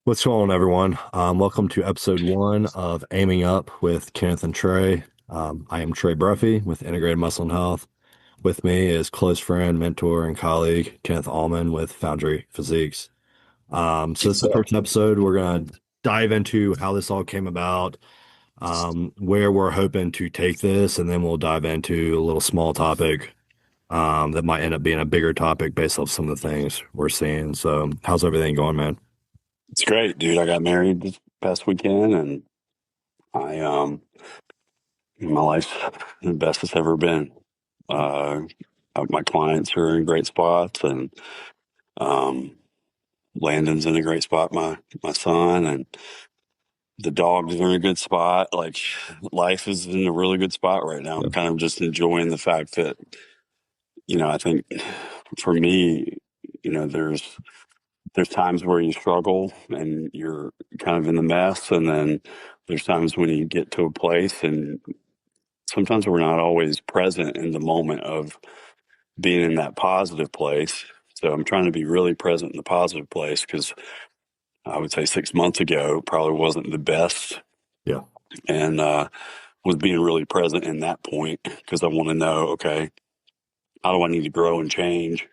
What's going on, everyone? Welcome to episode one of Aiming Up with Kenneth and Trey. I am Trey Bruffey with Integrated Muscle and Health. With me is close friend, mentor, and colleague Kenneth Almond with Foundry Physiques. So this is the So, first episode. We're going to dive into how this all came about, where we're hoping to take this, and then we'll dive into a little small topic that might end up being a bigger topic based off some of the things we're seeing. So how's everything going, man? it's great, dude. I got married this past weekend, and I my life's the best it's ever been. Uh, my clients are in great spots, and um, Landon's in a great spot. My son and the dogs are in a good spot. Like life is in a really good spot right now. I'm kind of just enjoying the fact that I think for me, there's times where you struggle and you're kind of in the mess, and then there's times when you get to a place, and sometimes we're not always present in the moment of being in that positive place. So I'm trying to be really present in the positive place, because I would say 6 months ago probably wasn't the best, Yeah. and was being really present in that point because I want to know, okay, how do I need to grow and change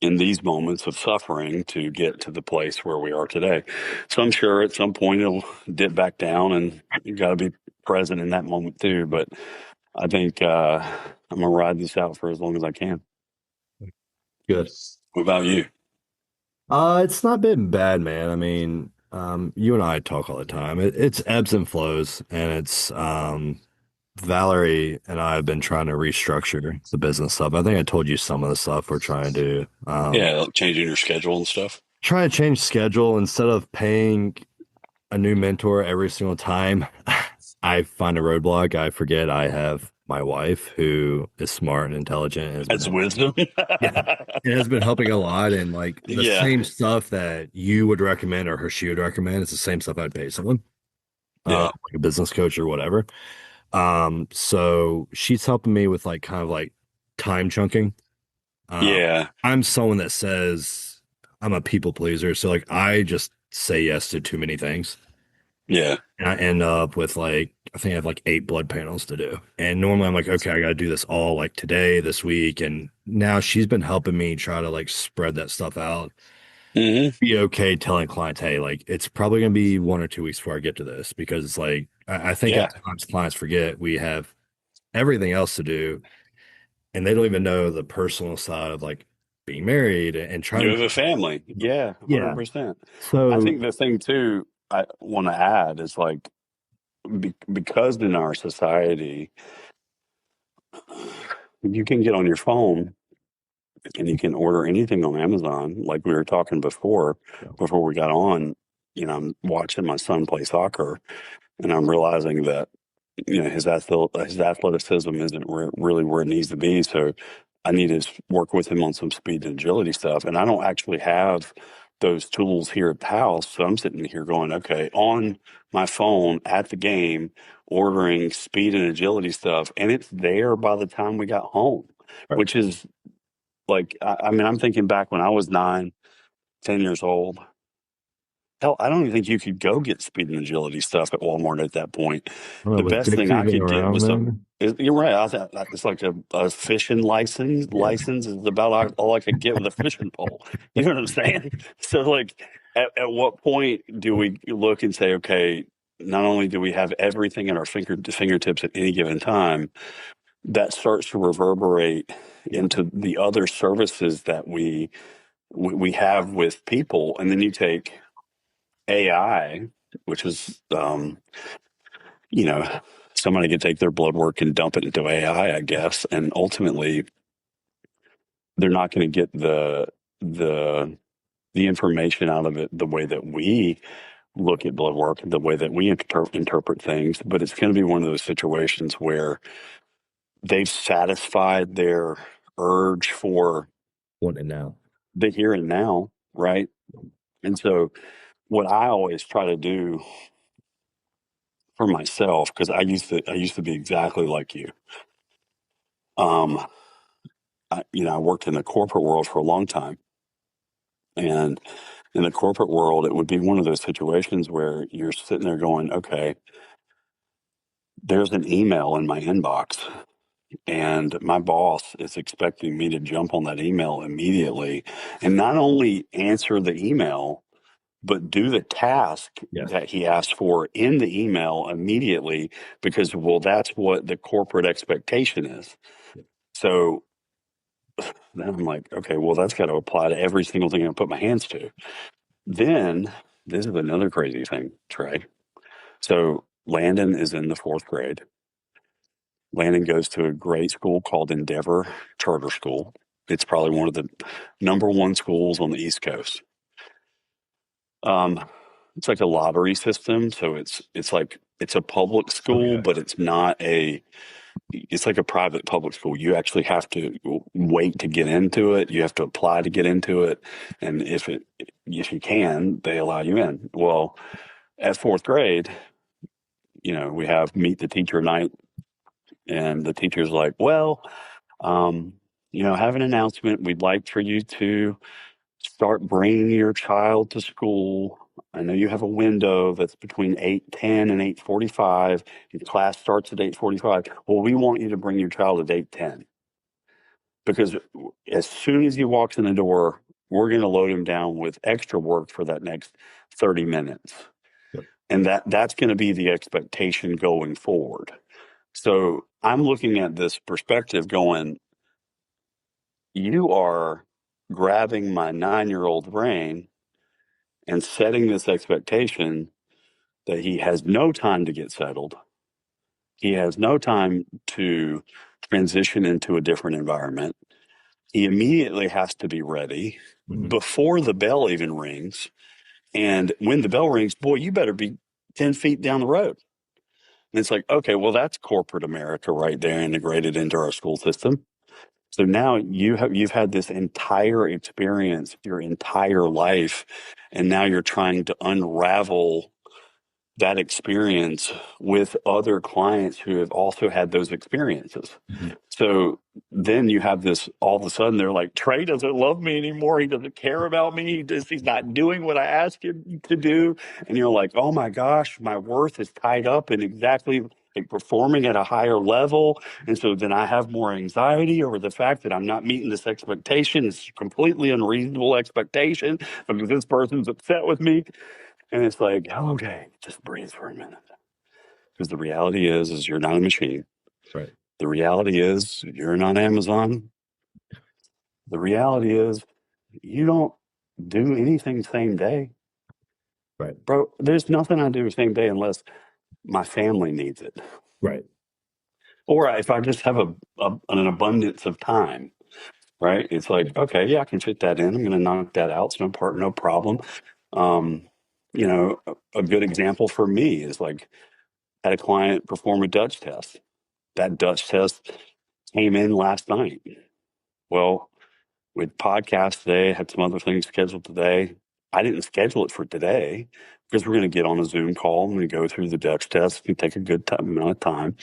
in these moments of suffering to get to the place where we are today. So I'm sure at some point it'll dip back down, and you got to be present in that moment too. But I think I'm gonna ride this out for as long as I can. Good. What about you? It's not been bad, man. I mean, you and I talk all the time. It's ebbs and flows, and it's Valerie and I have been trying to restructure the business stuff. I think I told you some of the stuff we're trying to do. Yeah, like changing your schedule and stuff. Trying to change schedule instead of paying a new mentor every single time. I find a roadblock. I forget I have my wife who is smart and intelligent and has been That's wisdom. yeah, it has been helping a lot. And like the Yeah, same stuff that you would recommend or her she would recommend, it's the same stuff I'd pay someone, yeah, like a business coach or whatever. So she's helping me with like kind of like time chunking. Um, yeah, I'm someone that says I'm a people pleaser, so like I just say yes to too many things. yeah. And I end up with like I think I have like 8 blood panels to do. And normally I'm like, okay, I gotta do this all like today, this week. And now she's been helping me try to like spread that stuff out. Hmm. Be okay telling clients, hey, like it's probably gonna be 1 or 2 weeks before I get to this because it's like I think Yeah. at times clients forget we have everything else to do and they don't even know the personal side of like being married and You trying have to a family. Yeah, yeah. 100%. I So think the thing too I want to add is like, because in our society you can get on your phone and you can order anything on Amazon. Like we were talking before we got on, I'm watching my son play soccer, and I'm realizing that his athleticism isn't really where it needs to be. So I need to work with him on some speed and agility stuff, and I don't actually have those tools here at the house. So I'm sitting here going, okay, on my phone at the game, ordering speed and agility stuff, and it's there by the time we got home, right. which is like, I mean, I'm thinking back when I was 9, 10 years old. Hell, I don't even think you could go get speed and agility stuff at Walmart at that point. I don't know, The was best thing Dixie I even could get around was then? you're right. I thought it's like a fishing license. Yeah. License is about all I could get with a fishing pole. You know what I'm saying? So, like, at what point do we look and say, okay, not only do we have everything at our fingertips at any given time, that starts to reverberate Yeah. into the other services that we have with people. And then you take AI, which is, you know, somebody could take their blood work and dump it into AI, I guess, and ultimately they're not going to get the the information out of it the way that we look at blood work, the way that we interpret things. But it's going to be one of those situations where they've satisfied their urge for Want it now. the here and now, right? And so, what I always try to do for myself, because I used to be exactly like you. Um, I worked in the corporate world for a long time, and In the corporate world, it would be one of those situations where you're sitting there going, okay, there's an email in my inbox, and my boss is expecting me to jump on that email immediately and not only answer the email, but do the task Yes. that he asked for in the email immediately because, well, that's what the corporate expectation is. So then I'm like, okay, well, that's got to apply to every single thing I put my hands to. Then this is another crazy thing, Trey. So Landon is in the fourth grade. Landon goes to a great school called Endeavor Charter School. It's probably one of the number one schools on the East Coast. Um, it's like a lottery system, so it's like it's a public school, Okay. but it's not a. It's like a private public school. You actually have to wait to get into it. You have to apply to get into it, and if you can, they allow you in. Well, at fourth grade, we have meet the teacher night, and the teacher's like, well, um, have an announcement. We'd like for you to start bringing your child to school. I know you have a window that's between 8:10 and 8:45. Your class starts at 8:45. Well, we want you to bring your child at 8:10 because as soon as he walks in the door, we're going to load him down with extra work for that next 30 minutes. Yep. And that's going to be the expectation going forward. So I'm looking at this perspective going, you are grabbing my 9-year-old brain and setting this expectation that he has no time to get settled. He has no time to transition into a different environment. He immediately has to be ready Mhm. before the bell even rings. And when the bell rings, boy, you better be 10 feet down the road. And it's like, okay, well, that's corporate America right there integrated into our school system. So now you've had this entire experience your entire life, and now you're trying to unravel that experience with other clients who have also had those experiences. Mhm. So then you have this all of a sudden they're like, Trey doesn't love me anymore. He doesn't care about me. He's not doing what I asked him to do. And you're like, oh my gosh, my worth is tied up in exactly like performing at a higher level. And so then I have more anxiety over the fact that I'm not meeting this expectation. It's a completely unreasonable expectation because this person's upset with me. And it's like, okay, just breathe for a minute. Because the reality is you're not a machine. Right. The reality is you're not Amazon. The reality is you don't do anything same day. Right. Bro, there's nothing I do same day unless my family needs it. Right. Or if I just have an abundance of time, right? It's like, okay, yeah, I can fit that in. I'm going to knock that out. It's no problem. Um, a good example for me is like, had a client perform a Dutch test. That Dutch test came in last night. Well, with podcast today, had some other things scheduled today. I didn't schedule it for today because we're going to get on a Zoom call and we go through the Dutch test and take a good amount of time.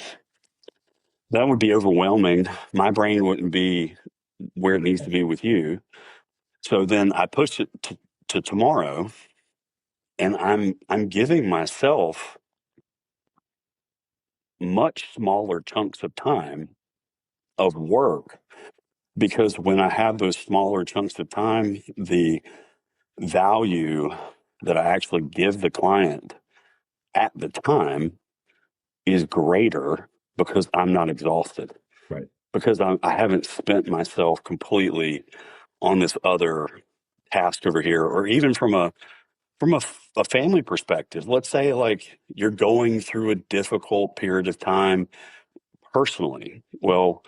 That would be overwhelming. My brain wouldn't be where it needs to be with you. So then I pushed it to tomorrow, and I'm giving myself much smaller chunks of time of work because when I have those smaller chunks of time, the value that I actually give the client at the time is greater because I'm not exhausted, Right. because I haven't spent myself completely on this other task over here, or even from a family perspective. Let's say like you're going through a difficult period of time personally. Well,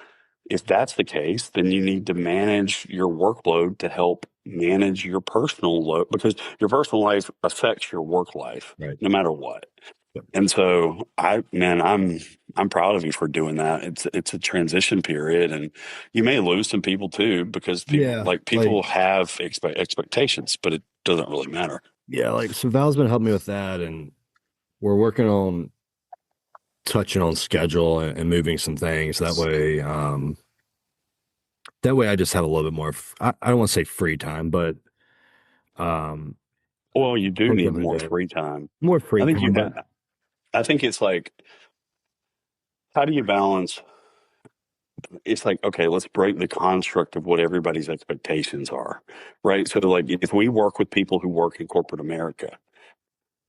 if that's the case, then you need to manage your workload to help manage your personal load because your personal life affects your work life Right. no matter what. Yep. And so I'm proud of you for doing that. It's a transition period, and you may lose some people too because Yeah. people have expectations, but it doesn't really matter. Yeah. So Val's been helping me with that, and we're working on touching on schedule and moving some things. That way I just have a little bit more, I don't want to say free time, but Well, you do Work need every more day. free time. More I free think you time, but have, I think it's like, how do you balance? It's like, okay, let's break the construct of what everybody's expectations are, right? So, like, if we work with people who work in corporate America,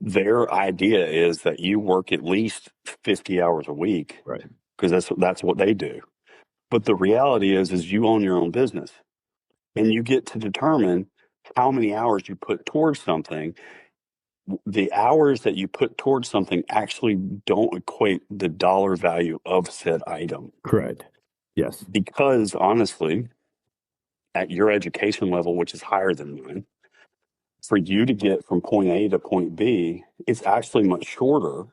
their idea is that you work at least 50 hours a week right, because that's what they do. But the reality is you own your own business and you get to determine how many hours you put towards something. The hours that you put towards something actually don't equate the dollar value of said item. correct. Yes, Because honestly, at your education level, which is higher than mine, for you to get from point A to point B, it's actually much shorter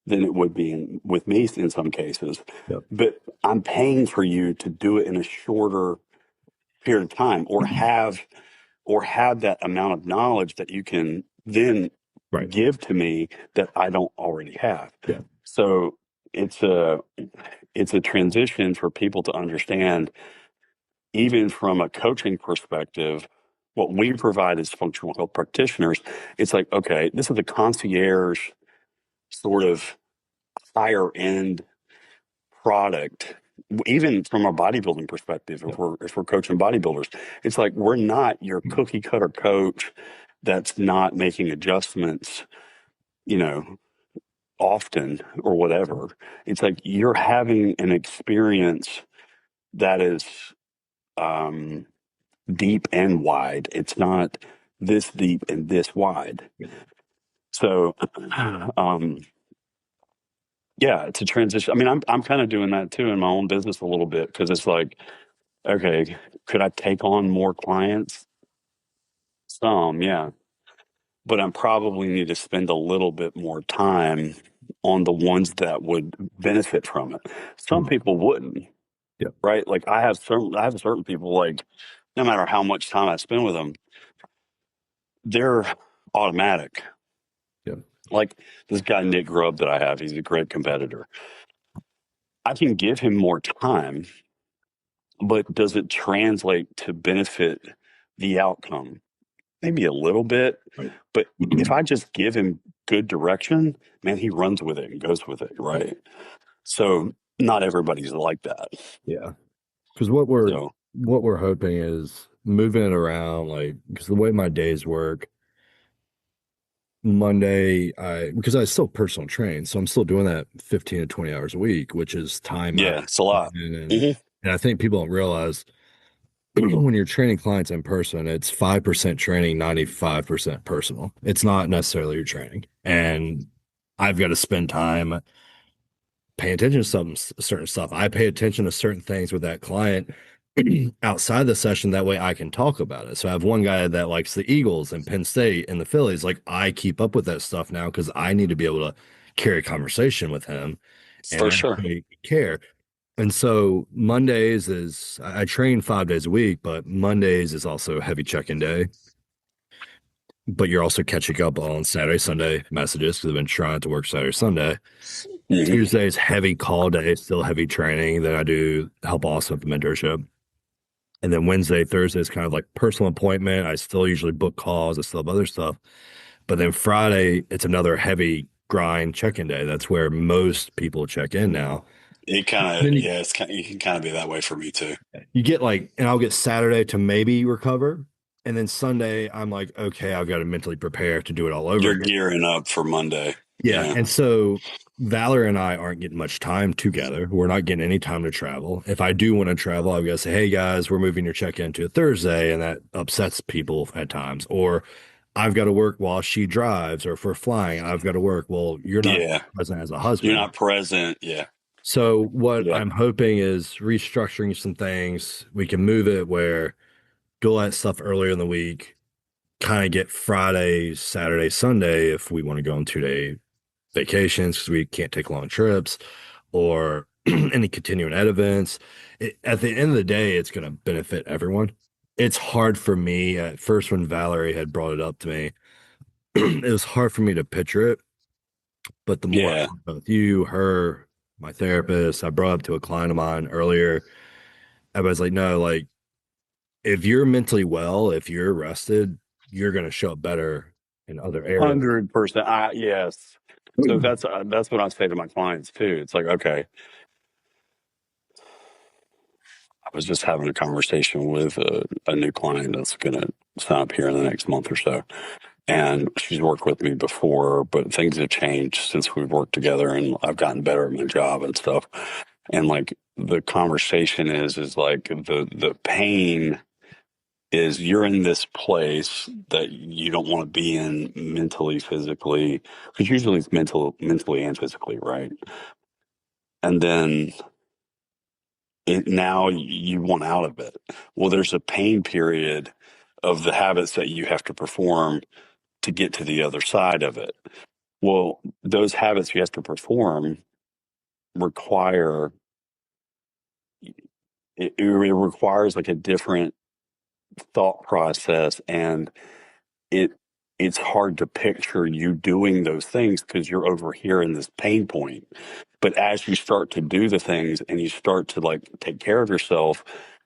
than it would be with me in some cases. yep, But I'm paying for you to do it in a shorter period of time, or have that amount of knowledge that you can then right, give to me that I don't already have. yeah, So it's a it's a transition for people to understand, even from a coaching perspective. What we provide as functional health practitioners, it's like, okay, this is a concierge sort of higher end product. Even from a bodybuilding perspective, yep, if we're coaching bodybuilders, it's like we're not your cookie cutter coach that's not making adjustments, you know, often or whatever. It's like you're having an experience that is um, deep and wide. It's not this deep and this wide. So, um, yeah, it's a transition. I mean, I'm kind of doing that too in my own business a little bit because it's like, okay, could I take on more clients? Some, yeah, but I probably need to spend a little bit more time on the ones that would benefit from it. Some mm, people wouldn't, yep, right? Like I have certain people, like, no matter how much time I spend with them, they're automatic. yep, Like this guy Nick Grubb that I have, he's a great competitor. I can give him more time, but does it translate to benefit the outcome? Maybe a little bit, right, but if I just give him good direction, man, he runs with it and goes with it, right? So not everybody's like that. yeah. Because what we're hoping is moving it around, like because the way my days work, Monday, because I still personal train, so I'm still doing that 15 to 20 hours a week, which is time out. Yeah, it's a lot. And, Hmm. and I think people don't realize when you're training clients in person, it's 5% training, 95% personal. It's not necessarily your training. And I've got to spend time paying attention to some certain stuff. I pay attention to certain things with that client outside the session. That way I can talk about it. So I have one guy that likes the Eagles and Penn State and the Phillies. Like I keep up with that stuff now because I need to be able to carry a conversation with him and For sure. actually care. And so Mondays is I train 5 days a week, but Mondays is also a heavy check-in day. But you're also catching up on Saturday, Sunday messages because I've been trying to work Saturday, Sunday. Hmm. Tuesday's heavy call day, still heavy training that I do help also with the mentorship. And then Wednesday, Thursday is kind of like personal appointment. I still usually book calls. I still have other stuff. But then Friday, it's another heavy grind check-in day. That's where most people check in now. It kind of, Then yeah, it's kind, you can kind of be that way for me too. you get like, and I'll get Saturday to maybe recover. And then Sunday, I'm like, okay, I've got to mentally prepare to do it all over You're again. gearing up for Monday. Yeah. Yeah. And so Valor and I aren't getting much time together. We're not getting any time to travel. If I do want to travel, I've got to say, hey guys, we're moving your check-in to a Thursday, and that upsets people at times. Or I've got to work while she drives, or if we're flying, I've got to work. Well, you're not Yeah. present as a You're husband. not present. Yeah. So what Yeah. I'm hoping is restructuring some things. We can move it where do that stuff earlier in the week, kind of get Friday, Saturday, Sunday if we want to go on 2 day vacations because we can't take long trips or any continuing ed events. At the end of the day, it's going to benefit everyone. It's hard for me at first when Valerie had brought it up to me. It was hard for me to picture it, but the more I Yeah. talked with you, her, my therapist, I brought up to a client of mine earlier. Everybody's like, no, like if you're mentally well, if you're rested, you're going to show up better in other areas. 100%. Yes. So that's what I say to my clients too. It's like, okay, I was just having a conversation with a new client that's going to sign up here in the next month or so. And she's worked with me before, but things have changed since we've worked together and I've gotten better at my job and stuff. And like the conversation is like the pain is you're in this place that you don't want to be in mentally, physically, because usually it's mentally and physically, right? And then now you want out of it. Well, there's a pain period of the habits that you have to perform to get to the other side of it. Well, those habits you have to perform require it requires like a different thought process, and it it's hard to picture you doing those things because you're over here in this pain point. But as you start to do the things and you start to like take care of yourself,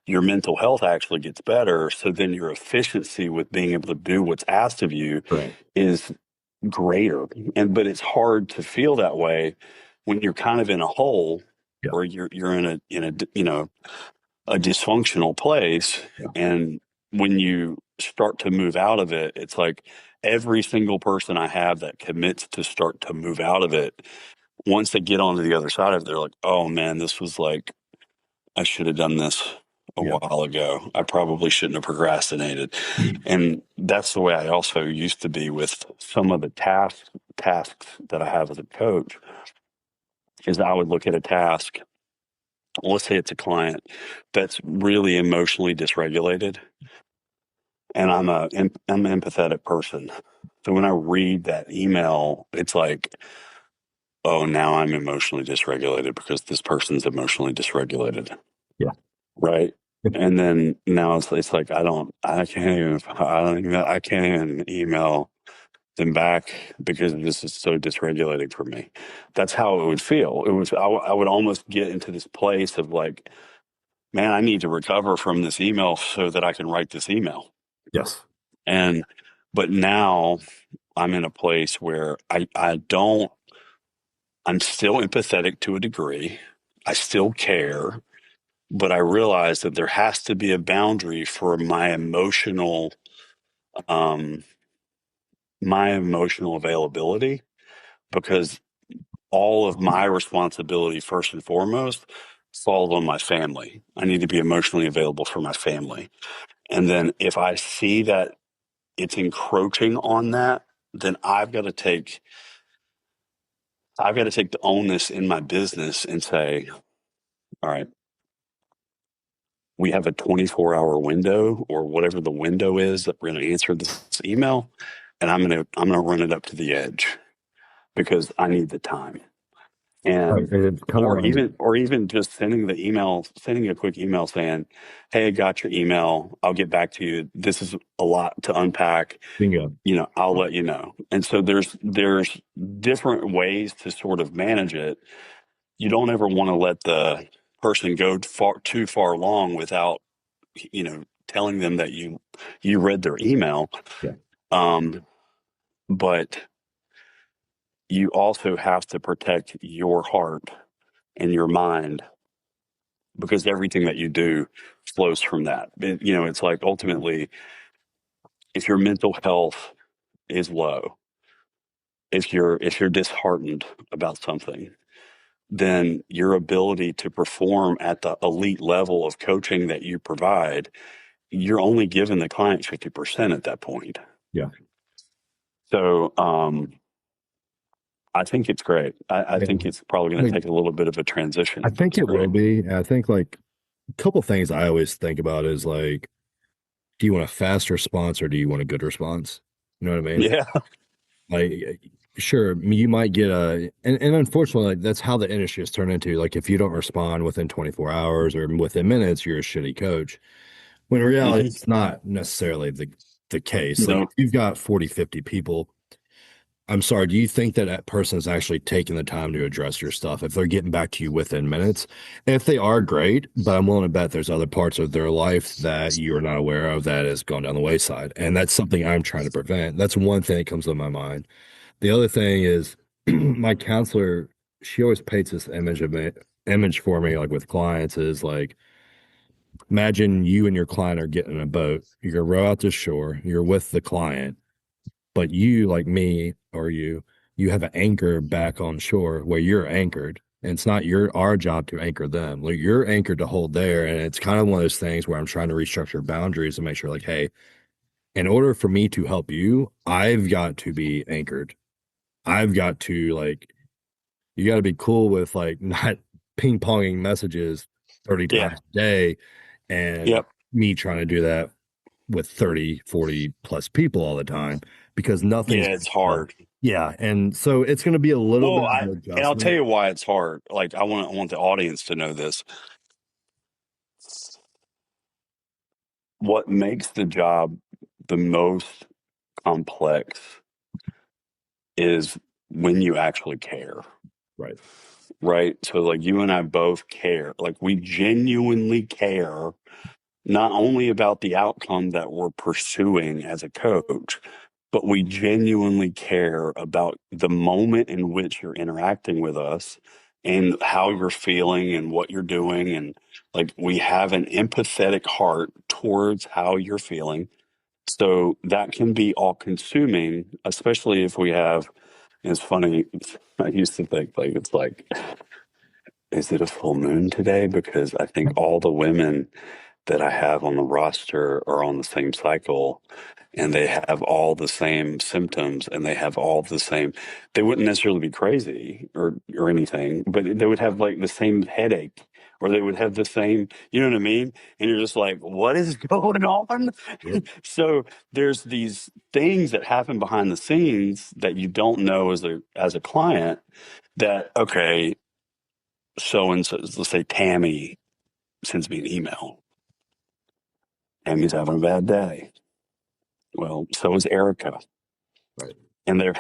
your mental health actually gets better. So then your efficiency with being able to do what's asked of you Right. is greater. And but it's hard to feel that way when you're kind of in a hole Yeah. or you're in a a dysfunctional place. Yeah. And when you start to move out of it, it's like every single person I have that commits to start to move out of it, once they get onto the other side of it, they're like, oh man, this was like, I should have done this a Yeah. while ago. I probably shouldn't have procrastinated. And that's the way I also used to be with some of the tasks that I have as a coach is I would look at a task. Let's say it's a client that's really emotionally dysregulated, and I'm an empathetic person. So when I read that email, it's like, oh, now I'm emotionally dysregulated because this person's emotionally dysregulated, Yeah. right? And then now it's like I can't even email them back because this is so dysregulating for me. That's how it would feel. I would almost get into this place of like, man, I need to recover from this email so that I can write this email. Yes. And but now I'm in a place where I don't I'm still empathetic to a degree. I still care, but I realize that there has to be a boundary for um my emotional availability because all of my responsibility first and foremost falls on my family. I need to be emotionally available for my family. And then if I see that it's encroaching on that, then I've got to take the onus in my business and say, all right, we have a 24-hour window or whatever the window is that we're going to answer this email, and I'm going to run it up to the edge because I need the time. Right. And It's kind of like, or even just sending a quick email saying, "Hey, I got your email. I'll get back to you. This is a lot to unpack. bingo. I'll let you know." And so there's different ways to sort of manage it. You don't ever want to let the person go too far along without, telling them that you read their email. Yeah. Um, but you also have to protect your heart and your mind because everything that you do flows from that. It's like ultimately, if your mental health is low, if you're disheartened about something, then your ability to perform at the elite level of coaching that you provide, you're only giving the client 50% at that point. Yeah. So I think it's great. I Yeah. think it's probably going to Like, take a little bit of a I transition. think It's it will great. be. And I think like a couple things I always think about is like, do you want a fast response or do you want a good response? You know what I mean? Yeah. Like, sure, you might get and unfortunately, like, that's how the industry has turned into. Like, if you don't respond within 24 hours or within minutes, you're a shitty coach. When in reality, Hmm. it's not necessarily the case. Like, No. if you've got 40, 50 people, I'm sorry, do you think that that person is actually taking the time to address your stuff if they're getting back to you within minutes? If they are, great, but I'm willing to bet there's other parts of their life that you're not aware of that has gone down the wayside. And that's something I'm trying to prevent. That's one thing that comes to my mind. The other thing is my counselor, she always paints this image for me, like with clients, is like, imagine you and your client are getting in a boat. You're gonna row out to shore, you're with the client, but you, like me or you have an anchor back on shore where you're anchored. And it's not our job to anchor them. Like you're anchored to hold there. And it's kind of one of those things where I'm trying to restructure boundaries and make sure, like, hey, in order for me to help you, I've got to be anchored. I've got to like, you got to be cool with like not ping ponging messages 30 Yeah. times a day and Yep. me trying to do that with 30, 40 plus people all the time because nothing's Yeah, it's hard. yeah. And so it's going to be a little Well, bit of an and I'll tell adjustment. you why it's hard. Like I want the audience to know this. What makes the job the most complex is when you actually care, Right. right? So like you and I both care. Like we genuinely care not only about the outcome that we're pursuing as a coach, but we genuinely care about the moment in which you're interacting with us and how you're feeling and what you're doing. And like we have an empathetic heart towards how you're feeling. So that can be all consuming, especially if we have, it's funny, I used to think like, it's like, is it a full moon today? Because I think all the women that I have on the roster are on the same cycle and they have all the same symptoms and they have all the same, they wouldn't necessarily be crazy or anything, but they would have like the same headache or they would have the same, you know what I mean? And you're just like, what is going on? Yep. So there's these things that happen behind the scenes that you don't know as a client that, okay, so and so, let's say Tammy sends me an email. Tammy's having a bad day. Well, so is Erica, Right. and they're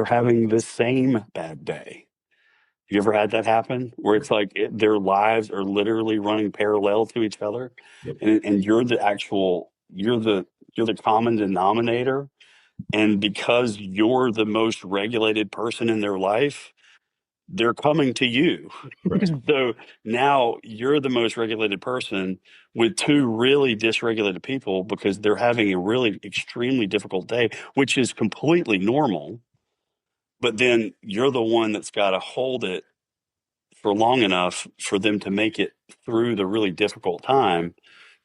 having the same bad day. You ever had that happen where Right. it's like their lives are literally running parallel to each other, Yep. and you're the common denominator, and because you're the most regulated person in their life, they're coming to you. Right. So now you're the most regulated person with two really dysregulated people because they're having a really extremely difficult day, which is completely normal. But then you're the one that's got to hold it for long enough for them to make it through the really difficult time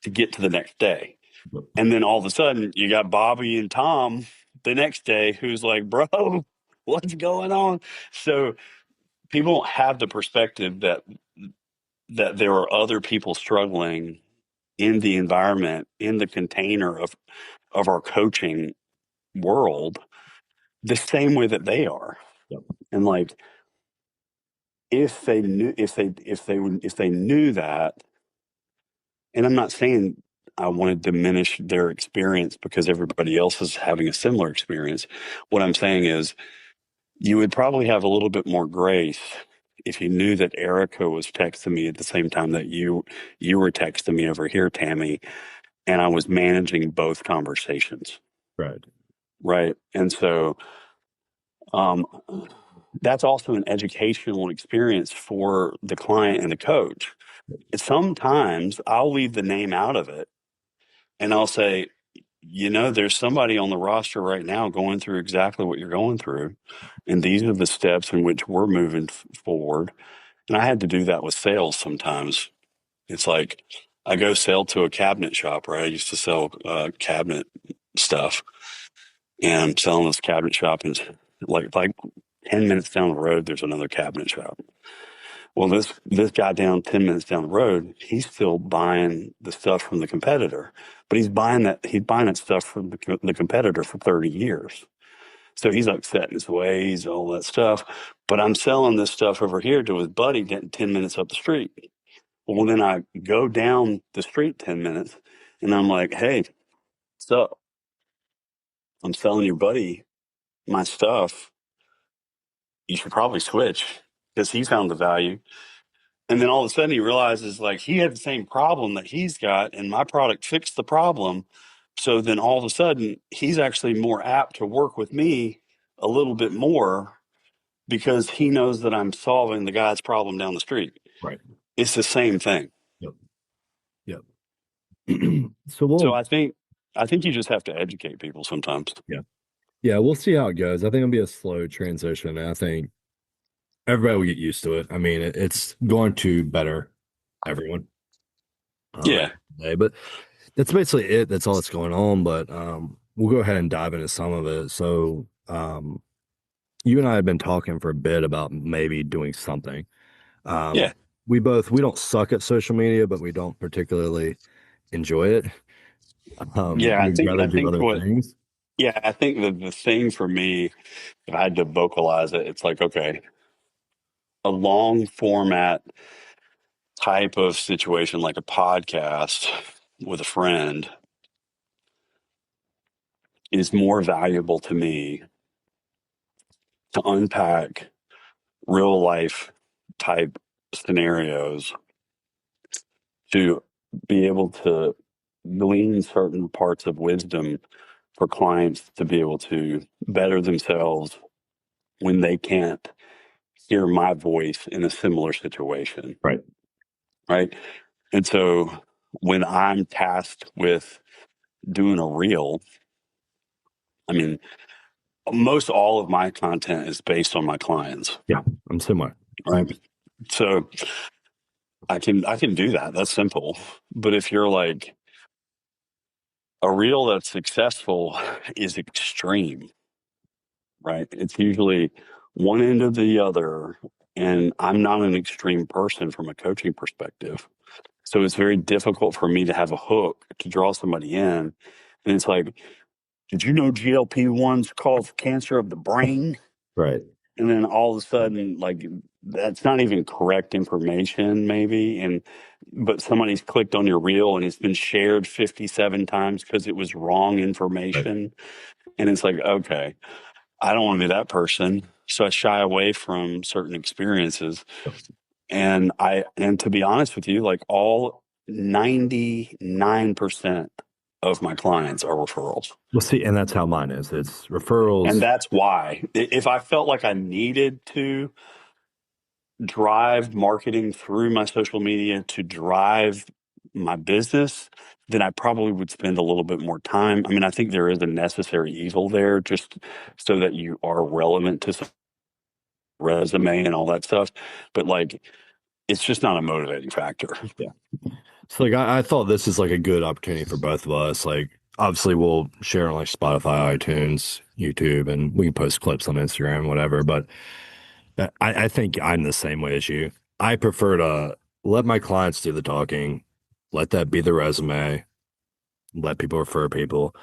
to get to the next day. Yep. And then all of a sudden you got Bobby and Tom the next day who's like, bro, what's going on? So people don't have the perspective that there are other people struggling in the environment, in the container of our coaching world, the same way that they are. Yep. And like, if they knew that, and I'm not saying I want to diminish their experience because everybody else is having a similar experience. What I'm saying is you would probably have a little bit more grace if you knew that Erica was texting me at the same time that you were texting me over here, Tammy, and I was managing both conversations, Right. right? And so um, that's also an educational experience for the client and the coach. Sometimes I'll leave the name out of it and I'll say, you know, there's somebody on the roster right now going through exactly what you're going through. And these are the steps in which we're moving forward. And I had to do that with sales sometimes. It's like I go sell to a cabinet shop, right? I used to sell cabinet stuff, and I'm selling this cabinet shop, and like 10 minutes down the road, there's another cabinet shop. Well, this guy down 10 minutes down the road, he's still buying the stuff from the competitor, but he's buying that stuff from the competitor for 30 years. So he's like set in his ways, all that stuff. But I'm selling this stuff over here to his buddy getting 10 minutes up the street. Well, then I go down the street 10 minutes and I'm like, hey, so I'm selling your buddy my stuff. you should probably switch because he found the value. And then all of a sudden he realizes like he had the same problem that he's got, and my product fixed the problem. So then all of a sudden he's actually more apt to work with me a little bit more because he knows that I'm solving the guy's problem down the street. Right. It's the same thing. Yep. Yep. So So we'll, I think you just have to educate people sometimes. yeah. Yeah, we'll see how it goes. I think it'll be a slow transition. And I think everybody will get used to it. I mean, it's going to better everyone. Yeah. Today, but that's basically it. That's all that's going on. But we'll go ahead and dive into some of it. So you and I have been talking for a bit about maybe doing something. Um, Yeah. we don't suck at social media, but we don't particularly enjoy it. Yeah. I We'd think, rather I do think other what, things. yeah, I think the thing for me, if I had to vocalize it, it's like, okay, a long format type of situation like a podcast with a friend is more valuable to me to unpack real life type scenarios, to be able to glean certain parts of wisdom for clients to be able to better themselves when they can't hear my voice in a similar situation. Right. Right. And so when I'm tasked with doing a reel, I mean, most all of my content is based on my clients. Yeah, I'm similar. Right. So I can do that. That's simple. But if you're like a reel that's successful is extreme, right? It's usually one end or the other. And I'm not an extreme person from a coaching perspective. So it's very difficult for me to have a hook to draw somebody in. And it's like, did you know GLP-1s cause cancer of the brain? Right. And then all of a sudden, like, that's not even correct information, maybe. But somebody's clicked on your reel and it's been shared 57 times because it was wrong Right. information. And it's like, okay, I don't want to be that person. So I shy away from certain experiences. And to be honest with you, like all 99% of my clients are referrals. Well, see, and that's how mine is. It's And referrals. that's why if I felt like I needed to drive marketing through my social media to drive my business, then I probably would spend a little bit more time. I mean, I think there is a necessary evil there just so that you are relevant to some resume and all that stuff. But like, it's just not a motivating factor. Yeah. So like I thought this is like a good opportunity for both of us. Like obviously we'll share on like Spotify, iTunes, YouTube, and we can post clips on Instagram, whatever. But I think I'm the same way as you. I prefer to let my clients do the talking, let that be the resume, let people refer people.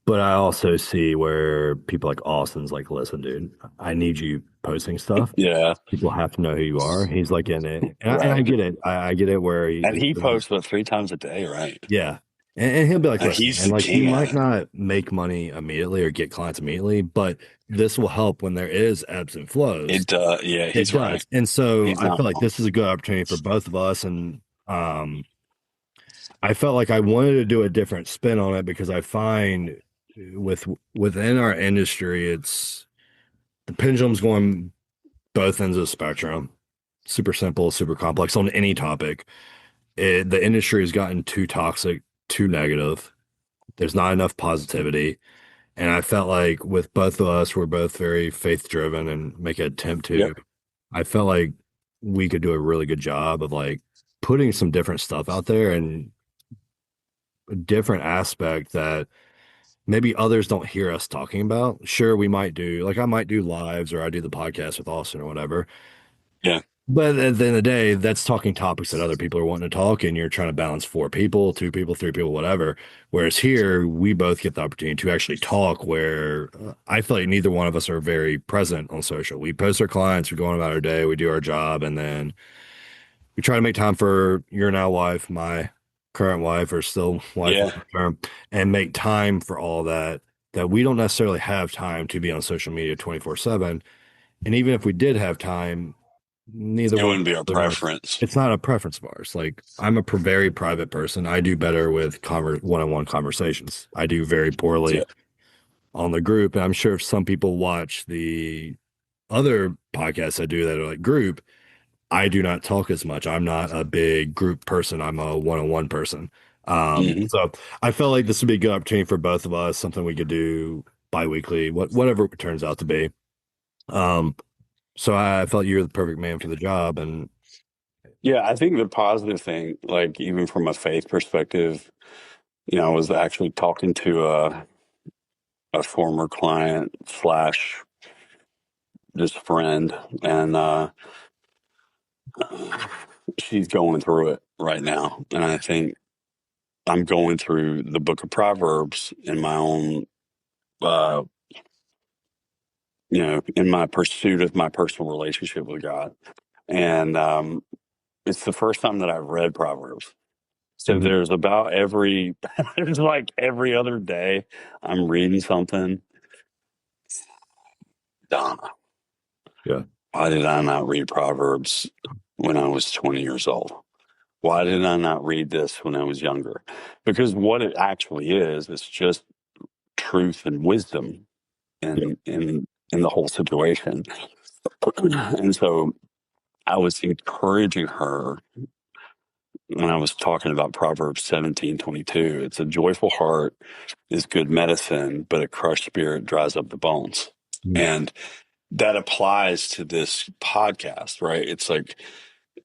But I also see where people like Austin's like, listen, dude, I need you posting stuff. Yeah, People have to know who you are. He's like in it, and I right. get it. I get it where And he he doesn't. posts what 3 times a day, right? Yeah. And he'll be like, listen, He's and the like you king at might it. not make money immediately or get clients immediately, but this will help when there is ebbs and flows. Yeah, It he's right. does. And so He's I not feel like wrong. this is a good opportunity for both of us. And I felt like I wanted to do a different spin on it because I find within our industry, it's the pendulum's going both ends of the spectrum. Super simple, super complex on any topic. The industry has gotten too toxic, too negative. There's not enough positivity. And I felt like with both of us, we're both very faith driven and make an attempt to. Yep. I felt like we could do a really good job of like putting some different stuff out there and a different aspect that maybe others don't hear us talking about. Sure, we might do, like I might do lives or I do the podcast with Austin or whatever. Yeah. But at the end of the day, that's talking topics that other people are wanting to talk, and you're trying to balance four people, two people, three people, whatever. Whereas here, we both get the opportunity to actually talk. Where I feel like neither one of us are very present on social. We post our clients, we go on about our day, we do our job, and then we try to make time for your now wife, my current wife, or still wife Yeah. long term, and make time for all that. That we don't necessarily have time to be on social media 24/7, And even if we did have time, neither It one of wouldn't be us a really wants. preference. It's not a preference of ours. Like I'm a very private person. I do better with one-on-one conversations. I do very Yeah. poorly on the group. And I'm sure if some people watch the other podcasts I do that are like group, I do not talk as much. I'm not a big group person. I'm a one-on-one person. Hmm. So I felt like this would be a good opportunity for both of us, something we could do bi-weekly, whatever it turns out to be. Um, so I felt you were the perfect man for the job. And Yeah, I think the positive thing, like even from a faith perspective, I was actually talking to a former client slash just friend, and she's going through it right now. And I think I'm going through the book of Proverbs in my own, uh, in my pursuit of my personal relationship with God. And it's the first time that I've read Proverbs. So Mhm. there's about there's like every other day I'm reading something. Donna, Yeah. why did I not read Proverbs when I was 20 years old? Why did I not read this when I was younger? Because what it actually is, it's just truth and wisdom Yeah. in the whole situation. And so I was encouraging her when I was talking about Proverbs 17:22. It's a joyful heart is good medicine, but a crushed spirit dries up the bones. Mhm. And that applies to this podcast, right? It's like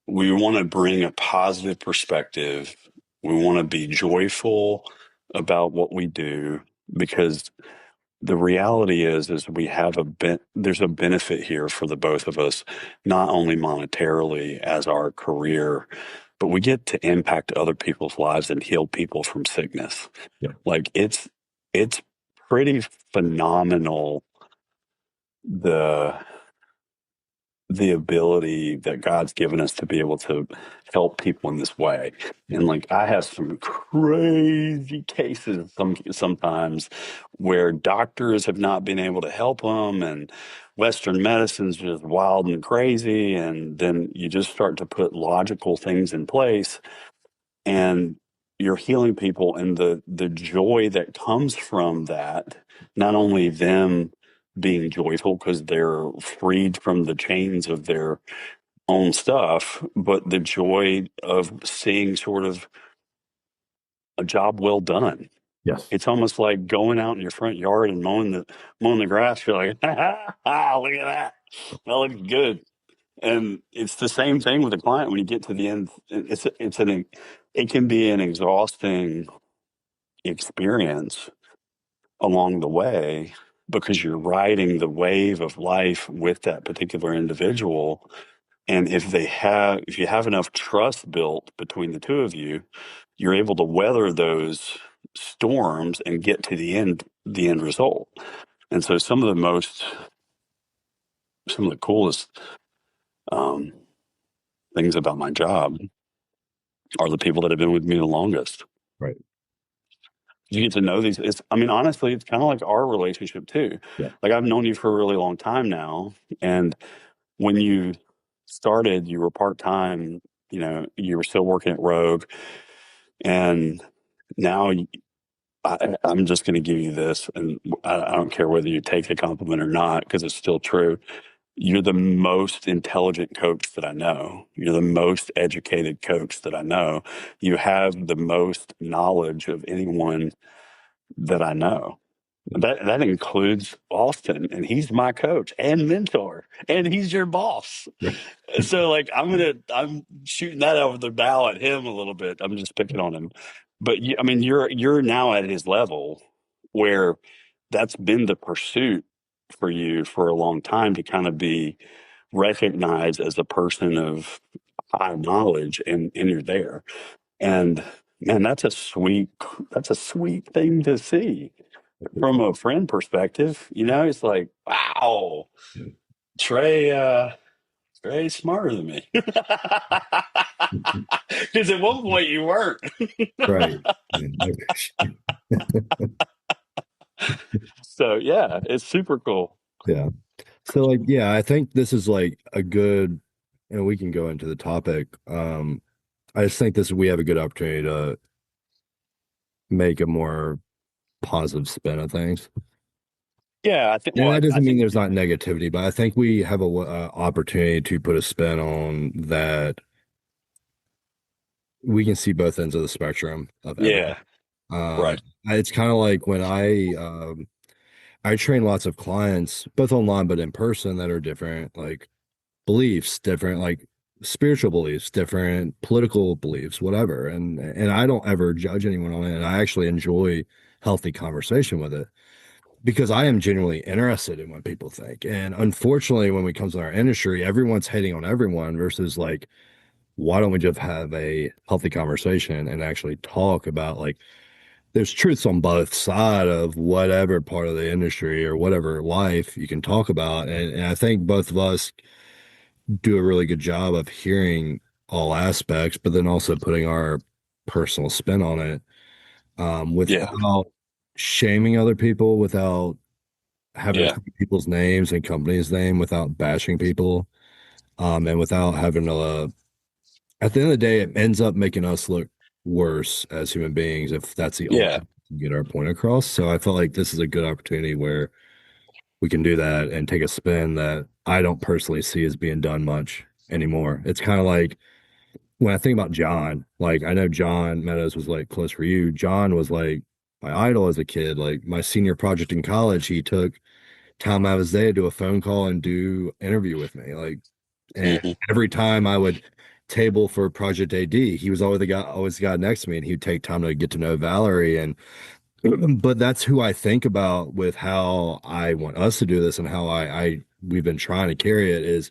we want to bring a positive perspective. We want to be joyful about what we do because the reality is we have there's a benefit here for the both of us, not only monetarily as our career, but we get to impact other people's lives and heal people from sickness. Yeah. Like it's pretty phenomenal the the ability that God's given us to be able to help people in this way. And like I have some crazy cases sometimes where doctors have not been able to help them and Western medicine's just wild and crazy. And then you just start to put logical things in place and you're healing people and the joy that comes from that, not only them being joyful because they're freed from the chains of their own stuff, but the joy of seeing sort of a job well done. Yes. It's almost like going out in your front yard and mowing the grass. You're like, look at that. That looks good. And it's the same thing with a client when you get to the end. It can be an exhausting experience along the way because you're riding the wave of life with that particular individual. And if you have enough trust built between the two of you, you're able to weather those storms and get to the end result. And so some of the coolest um, things about my job are the people that have been with me the longest. Right. You get to know these. I mean, honestly, it's kind of like our relationship too. Yeah. Like I've known you for a really long time now, and when you started, you were part time. You were still working at Rogue, and now I'm just going to give you this, and I don't care whether you take the compliment or not because it's still true. You're the most intelligent coach that I know. You're the most educated coach that I know. You have the most knowledge of anyone that I know. That includes Austin, and he's my coach and mentor, and he's your boss. Right. So like I'm shooting that over the bow at him a little bit. I'm just picking on him. But I mean you're now at his level where that's been the pursuit for you for a long time to kind of be recognized as a person of high knowledge and you're there. And man, that's a sweet thing to see from a friend perspective. It's like, wow, Trey Trey's smarter than me. Because at one point you weren't. Right. Yeah, I appreciate So yeah, it's super cool. Yeah. So like, yeah, I think this is like a good, and we can go into the topic. I just think we have a good opportunity to make a more positive spin of things. Yeah, I think. And Well, that I doesn't mean think. there's not negativity, but I think we have a opportunity to put a spin on that. We can see both ends of the spectrum of everything. Yeah. Um, Right. it's kind of like when I train lots of clients, both online but in person, that are different, like beliefs, different like spiritual beliefs, different political beliefs, whatever. And I don't ever judge anyone on it. And I actually enjoy healthy conversation with it because I am genuinely interested in what people think. And unfortunately, when it comes to our industry, everyone's hating on everyone versus like, why don't we just have a healthy conversation and actually talk about like there's truths on both side of whatever part of the industry or whatever life you can talk about. And I think both of us do a really good job of hearing all aspects, but then also putting our personal spin on it, Yeah. without shaming other people, without having to Yeah. say people's names and companies' name, without bashing people, and without having to, at the end of the day, it ends up making us look worse as human beings if that's the only Yeah. way to get our point across. So I felt like this is a good opportunity where we can do that and take a spin that I don't personally see as being done much anymore. It's kind of like when I think about John, like I know John Meadows was like close for you. John was like my idol as a kid. Like my senior project in college, he took time out of his day to do a phone call and do interview with me. Like, and Hmm. every time I would table for Project AD, he was always the guy next to me, and he'd take time to get to know Valerie. And but that's who I think about with how I want us to do this and how I we've been trying to carry it is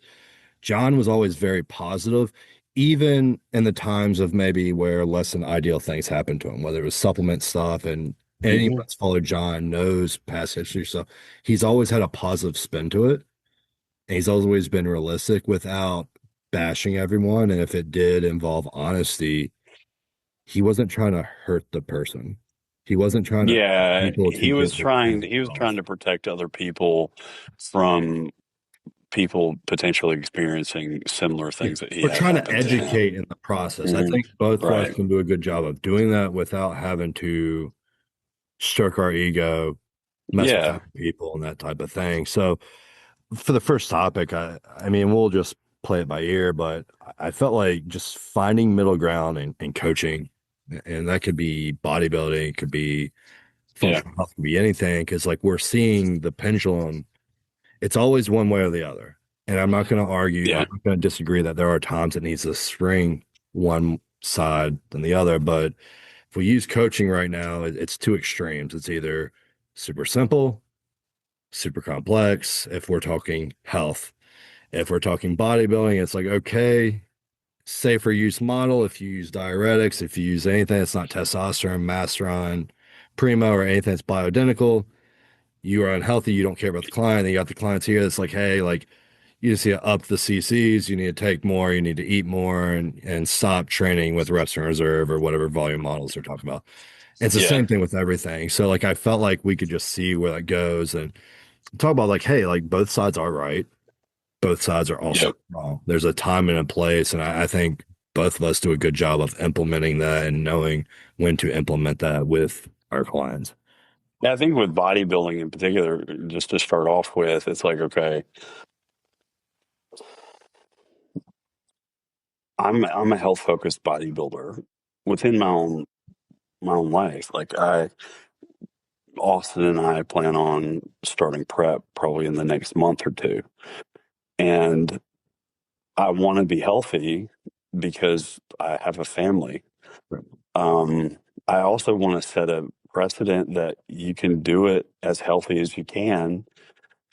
John was always very positive, even in the times of maybe where less than ideal things happened to him, whether it was supplement stuff. And anyone Hmm. that's followed John knows past history stuff. He's always had a positive spin to it. And he's always been realistic without bashing everyone. And if it did involve honesty, he wasn't trying to hurt the person. He wasn't trying to hurt Yeah. people to get what they He was off. trying to protect other people from people potentially experiencing similar Yeah. things that he We're had trying to happen to him. educate in the process. I Hmm. think both of us Right. can do a good job of doing that without having to stroke our ego, mess with Yeah. other people, and that type of thing. So, for the first topic, I mean, we'll just play it by ear, but I felt like just finding middle ground and coaching, and that could be bodybuilding, it could be Yeah. functional health, it could be anything, because like we're seeing the pendulum, it's always one way or the other. And I'm not going to argue, I'm Yeah. not going to disagree that there are times it needs to swing one side than the other. But if we use coaching right now, it's two extremes. It's either super simple, super complex, if we're talking health. If we're talking bodybuilding, it's like, okay, safer use model. If you use diuretics, if you use anything that's not testosterone, masteron, primo, or anything that's bioidentical, you are unhealthy. You don't care about the client. Then you got the clients here. It's like, hey, like you just need to up the CCs. You need to take more. You need to eat more and stop training with reps in reserve or whatever volume models they're talking about. It's the Yeah. same thing with everything. So like I felt like we could just see where that goes and talk about like, hey, like both sides are right. Both sides are also Yep. wrong. There's a time and a place, and I think both of us do a good job of implementing that and knowing when to implement that with our clients. Yeah, I think with bodybuilding in particular, just to start off with, it's like, okay, I'm a health focused bodybuilder within my own life. Like Austin and I plan on starting prep probably in the next month or two. And I want to be healthy because I have a family. Um, I also want to set a precedent that you can do it as healthy as you can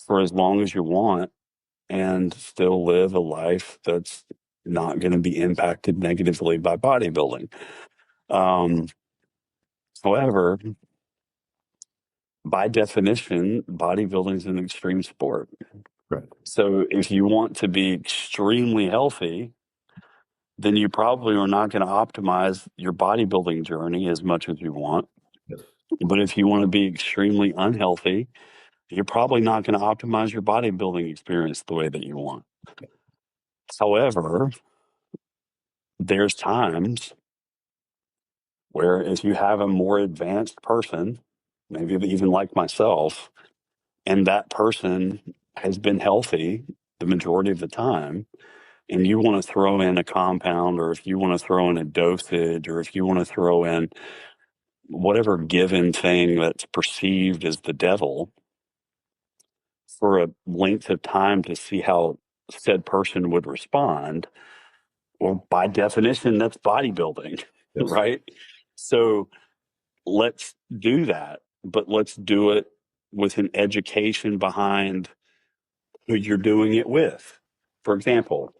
for as long as you want and still live a life that's not going to be impacted negatively by bodybuilding. Um, However, by definition, bodybuilding is an extreme sport. Right. So if you want to be extremely healthy, then you probably are not going to optimize your bodybuilding journey as much as you want. Yes. But if you want to be extremely unhealthy, you're probably not going to optimize your bodybuilding experience the way that you want. However, there's times where if you have a more advanced person, maybe even like myself, and that person has been healthy the majority of the time, and you want to throw in a compound, or if you want to throw in a dosage, or if you want to throw in whatever given thing that's perceived as the devil for a length of time to see how said person would respond, well, by definition, that's bodybuilding, Yes. right? So let's do that, but let's do it with an education behind who you're doing it with. For example,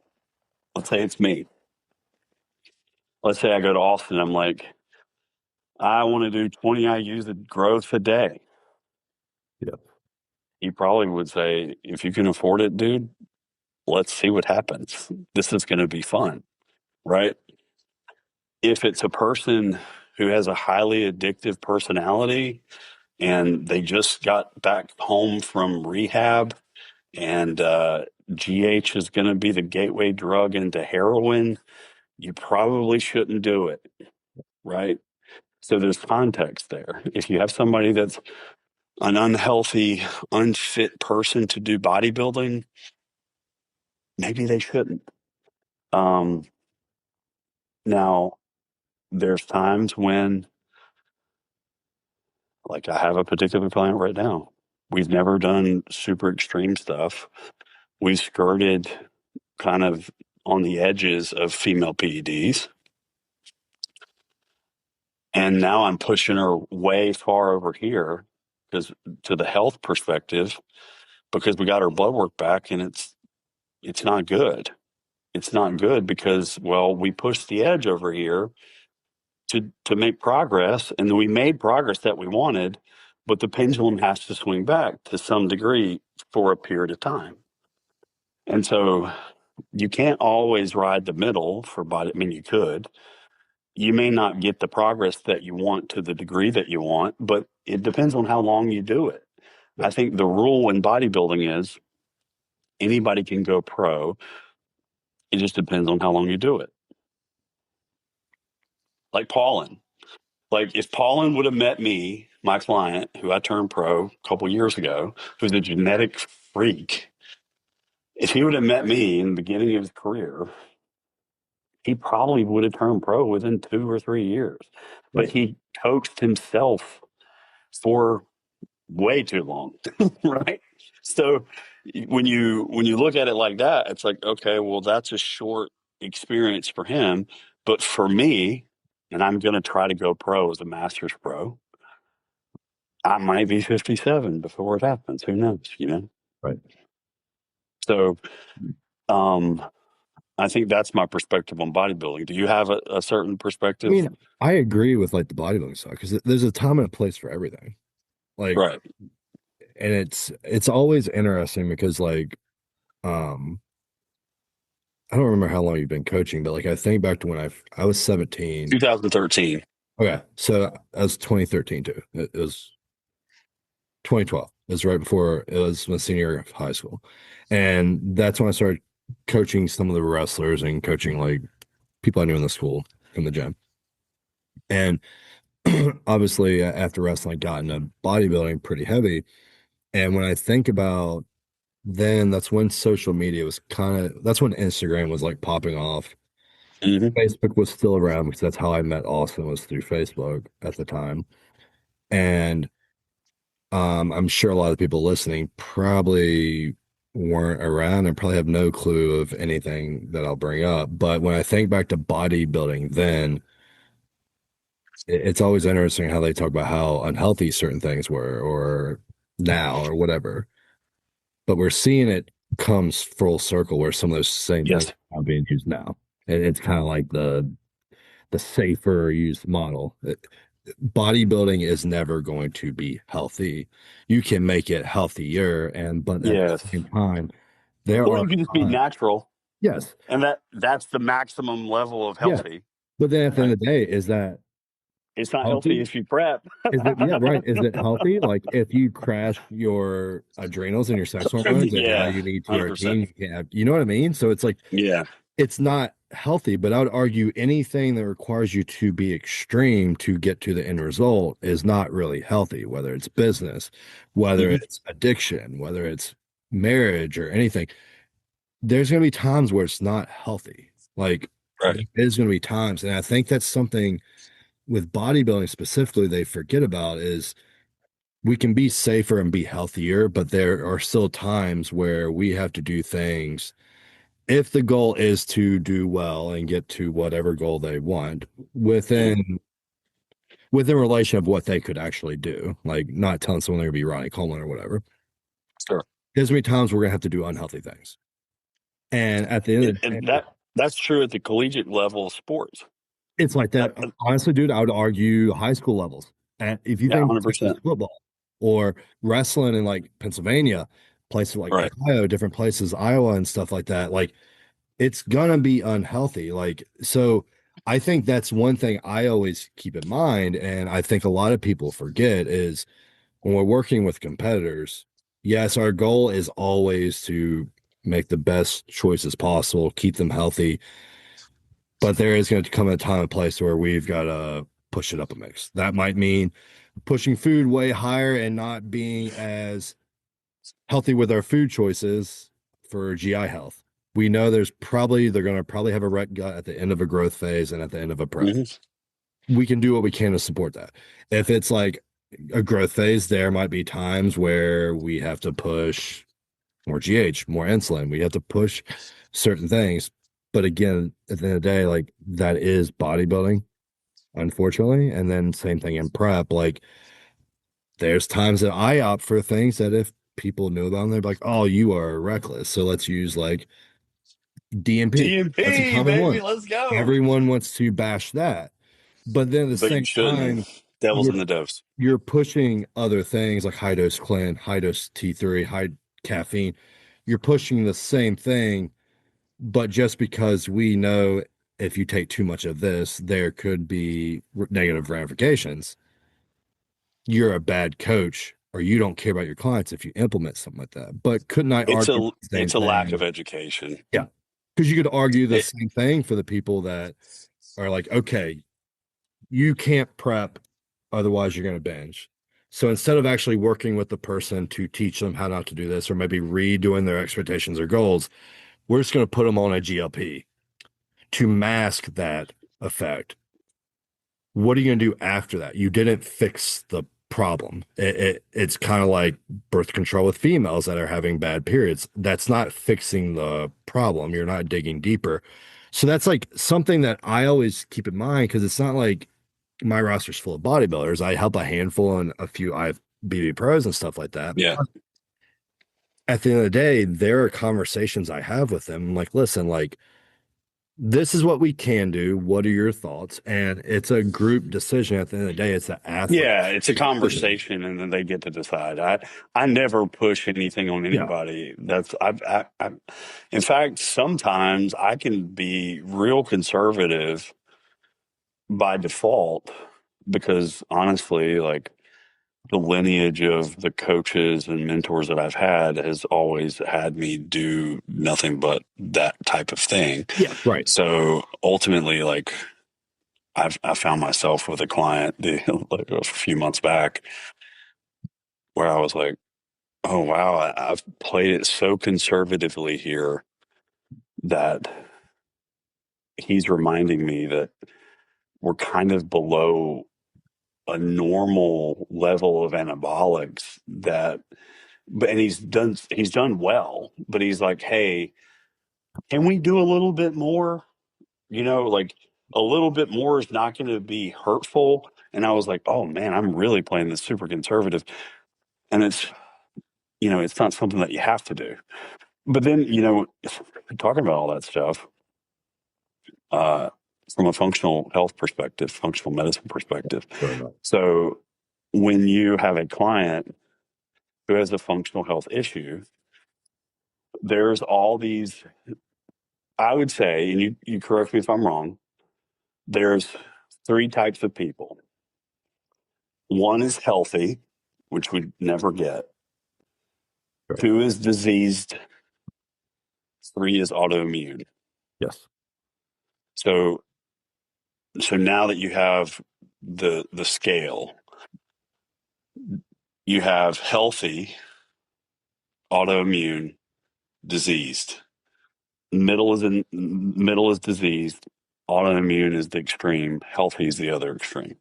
let's say it's me. Let's say I go to Austin. I'm like, I want to do 20 IUs of growth a day. Yeah. He probably would say, if you can afford it, dude, let's see what happens. This is going to be fun, right? If it's a person who has a highly addictive personality and they just got back home from rehab and GH is going to be the gateway drug into heroin, you probably shouldn't do it, right? So there's context there. If you have somebody that's an unhealthy, unfit person to do bodybuilding, maybe they shouldn't. Um, Now, there's times when, like, I have a particular client right now. We've never done super extreme stuff. We've skirted kind of on the edges of female PEDs. And now I'm pushing her way far over here because to the health perspective, because we got her blood work back and it's not good. It's not good because, well, we pushed the edge over here to make progress, and we made progress that we wanted, but the pendulum has to swing back to some degree for a period of time. And so you can't always ride the middle for body. I mean, you could. You may not get the progress that you want to the degree that you want, but it depends on how long you do it. Yeah. I think the rule in bodybuilding is anybody can go pro. It just depends on how long you do it. Like Paulin. Like if Paulin would have met me, my client, who I turned pro a couple years ago, who's a genetic freak, if he would have met me in the beginning of his career, he probably would have turned pro within 2 or 3 years. But Right. he coached himself for way too long, right? So when you look at it like that, it's like, okay, well, that's a short experience for him. But for me, and I'm going to try to go pro as a master's pro, I might be 57 before it happens. Who knows, you know? Right. So um, I think that's my perspective on bodybuilding. Do you have a certain I perspective? mean, I agree with like the bodybuilding stuff because there's a time and a place for everything. Like, Right. and it's always interesting because like um I don't remember how long you've been coaching, but like I think back to when I was 17. 2013. Okay, so that was 2013 too. It was 2012. It was right before it was my senior year of high school. And that's when I started coaching some of the wrestlers and coaching like people I knew in the school in the gym. And obviously after wrestling, I got into bodybuilding pretty heavy. And when I think about then, that's when social media was that's when Instagram was like popping off. Hmm. Facebook was still around because that's how I met Austin was through Facebook at the time. And I'm sure a lot of the people listening probably weren't around and probably have no clue of anything that I'll bring up. But when I think back to bodybuilding, then it's always interesting how they talk about how unhealthy certain things were or now or whatever. But we're seeing it comes full circle where some of those same things Yes. are being used now. And it's kind of like the safer used model. Bodybuilding is never going to be healthy. You can make it healthier, and but at the Yes. same time, there Or are you can just be natural, yes, and that's the maximum level of yeah. healthy, But then at the end right? of the day, is that It's not healthy healthy? if you prep. Is it, yeah, right. Is it healthy? Like if you crash your adrenals and your sex hormones and now Yeah, you need 100%. TRT, you can't have, you know what I mean? So it's like, Yeah. it's not healthy, but I would argue anything that requires you to be extreme to get to the end result is not really healthy, whether it's business, whether Mhm. it's addiction, whether it's marriage or anything. There's going to be times where it's not healthy. Like Right. there's going to be times, and I think that's something with bodybuilding specifically they forget about is we can be safer and be healthier, but there are still times where we have to do things if the goal is to do well and get to whatever goal they want Mhm. within relation of what they could actually do, like not telling someone they're gonna be Ronnie Coleman or whatever. Sure. There's gonna be times we're gonna have to do unhealthy things. And at the end of the And day, that's true at the collegiate level of sports. it's like That that. Honestly, dude, I would argue high school levels. And if you Yeah, think Texas 100%. football or wrestling in like Pennsylvania, places like Right. Ohio, different places, Iowa and stuff like that, like it's gonna be unhealthy. Like, so I think that's one thing I always keep in mind, and I think a lot of people forget is when we're working with competitors, yes, our goal is always to make the best choices possible, keep them healthy, but there is going to come a time and place where we've got to push it up a mix. That might mean pushing food way higher and not being as healthy with our food choices for GI health. We know they're going to probably have a rut gut at the end of a growth phase and at the end of a prep. Hmm. We can do what we can to support that. If it's like a growth phase, there might be times where we have to push more GH, more insulin. We have to push certain things. But again, at the end of the day, like that is bodybuilding, unfortunately. And then same thing in prep. Like there's times that I opt for things that if people knew about them, they're like, oh, you are reckless. So let's use like DMP. That's a DMP, common baby, one. let's go. Everyone wants to bash that. But then at the But you same shouldn't. time, Devil's you're in the dose. you're pushing other things like high dose clen, high dose T3, high caffeine. You're pushing the same thing, but just because we know if you take too much of this, there could be negative ramifications. You're a bad coach or you don't care about your clients if you implement something like that. But couldn't I argue the same It's a lack of thing? education. Yeah. Because you could argue the It, same thing for the people that are like, okay, you can't prep, otherwise you're going to binge. So instead of actually working with the person to teach them how not to do this or maybe redoing their expectations or goals, we're just going to put them on a GLP to mask that effect. What are you going to do after that? You didn't fix the problem. It's kind of like birth control with females that are having bad periods. That's not fixing the problem. You're not digging deeper. So that's like something that I always keep in mind because it's not like my roster's full of bodybuilders. I help a handful and a few IFBB pros and stuff like that. yeah. At the end of the day, there are conversations I have with them. I'm like, listen, like this is what we can do. What are your thoughts? And it's a group decision. At the end of the day, it's the athlete. Yeah, it's a conversation, and then they get to decide. I never push anything on Yeah. anybody. In fact, sometimes I can be real conservative by default because honestly, like the lineage of the coaches and mentors that I've had has always had me do nothing but that type of thing. Yeah. Right. So ultimately, like I found myself with a client like a few months back where I was like, oh wow, I've played it so conservatively here that he's reminding me that we're kind of below a normal level of anabolics that but and he's done well, but he's like, hey, can we do a little bit more? Like a little bit more is not going to be hurtful. And I was like, oh man, I'm really playing this super conservative. And it's not something that you have to do. But then, talking about all that stuff, uh, from a functional health perspective, functional medicine perspective. Very much. So when you have a client who has a functional health issue, there's all these, I would say, and you correct me if I'm wrong, there's three types of people. One is healthy, which we never get. Right. Two is diseased. Three is autoimmune. Yes. So so now that you have the scale, you have healthy, autoimmune, diseased. Middle is diseased. Autoimmune is the extreme. Healthy is the other extreme.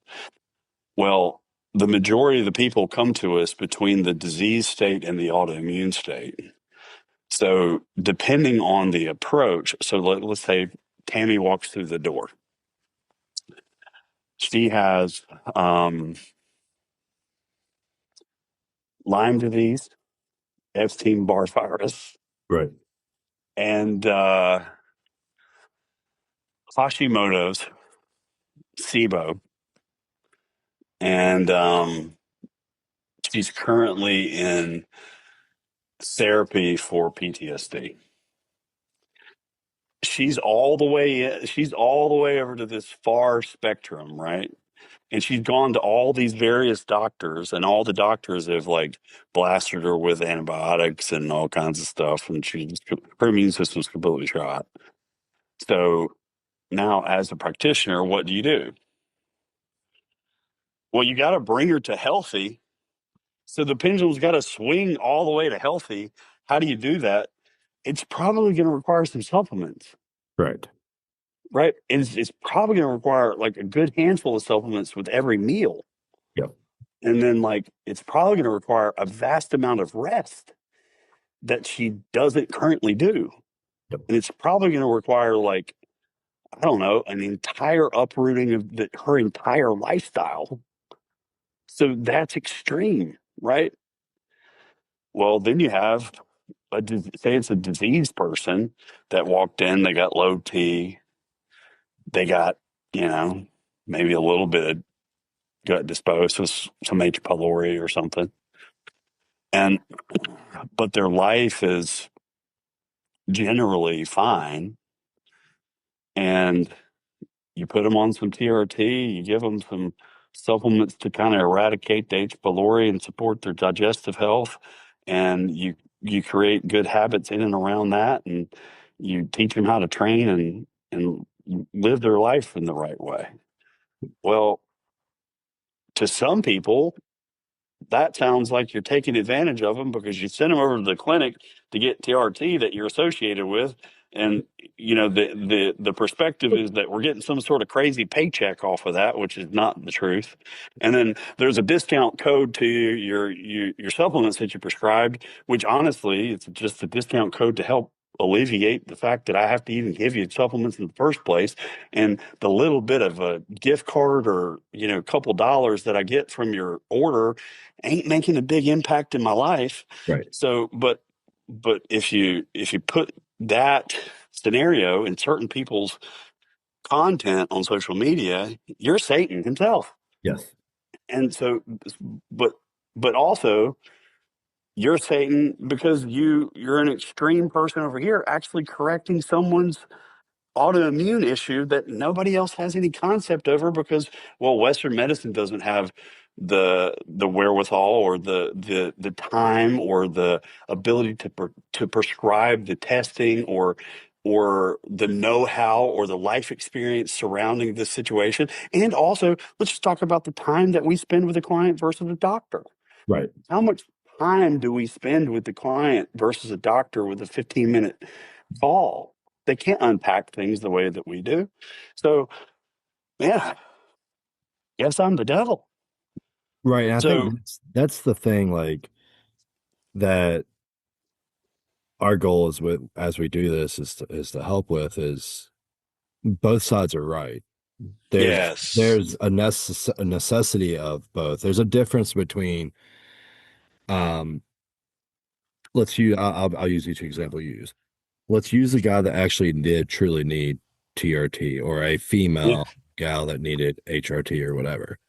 Well, the majority of the people come to us between the disease state and the autoimmune state. So depending on the approach, so let's say Tammy walks through the door. She has Lyme disease, Epstein-Barr virus, Right. and Hashimoto's, SIBO, and she's currently in therapy for PTSD. She's all the way over to this far spectrum, right? And she's gone to all these various doctors, and all the doctors have like blasted her with antibiotics and all kinds of stuff, and her immune system's completely shot. So now, as a practitioner, what do you do? Well, you got to bring her to healthy. So the pendulum's got to swing all the way to healthy. How do you do that? It's probably going to require some supplements, Right. right? It's probably going to require like a good handful of supplements with every meal. Yep. And then, like, it's probably going to require a vast amount of rest that she doesn't currently do. Yep. And it's probably going to require, like, I don't know, an entire uprooting of her entire lifestyle. So that's extreme, right? Well, then you have say it's a diseased person that walked in, they got low T, they got, you know, maybe a little bit of gut dysbiosis, some H. pylori or something. And, but their life is generally fine. And you put them on some TRT, you give them some supplements to kind of eradicate the H. pylori and support their digestive health. And you create good habits in and around that. And you teach them how to train and live their life in the right way. Well, to some people, that sounds like you're taking advantage of them because you send them over to the clinic to get TRT that you're associated with. And you know the perspective is that we're getting some sort of crazy paycheck off of that, which is not the truth. And then there's a discount code to your supplements that you prescribed, which honestly it's just a discount code to help alleviate the fact that I have to even give you supplements in the first place. And the little bit of a gift card or a couple dollars that I get from your order ain't making a big impact in my life. Right. So, but if you put that scenario in certain people's content on social media, you're Satan himself. Yes. And so, but but also you're Satan because you're an extreme person over here, actually correcting someone's autoimmune issue that nobody else has any concept over because well Western medicine doesn't have the wherewithal or the time or the ability to prescribe the testing or the know-how or the life experience surrounding this situation. And also let's just talk about the time that we spend with a client versus a doctor. Right. How much time do we spend with the client versus a doctor with a 15-minute call? They can't unpack things the way that we do. So, yeah, guess I'm the devil. Right. And I think So, that's the thing, like that our goal is with as we do this is to help with is both sides are right. yes. There's a necessity of both. There's a difference between um I'll use each example you use. Let's use a guy that actually did truly need TRT or a Yeah. female gal that needed HRT or whatever.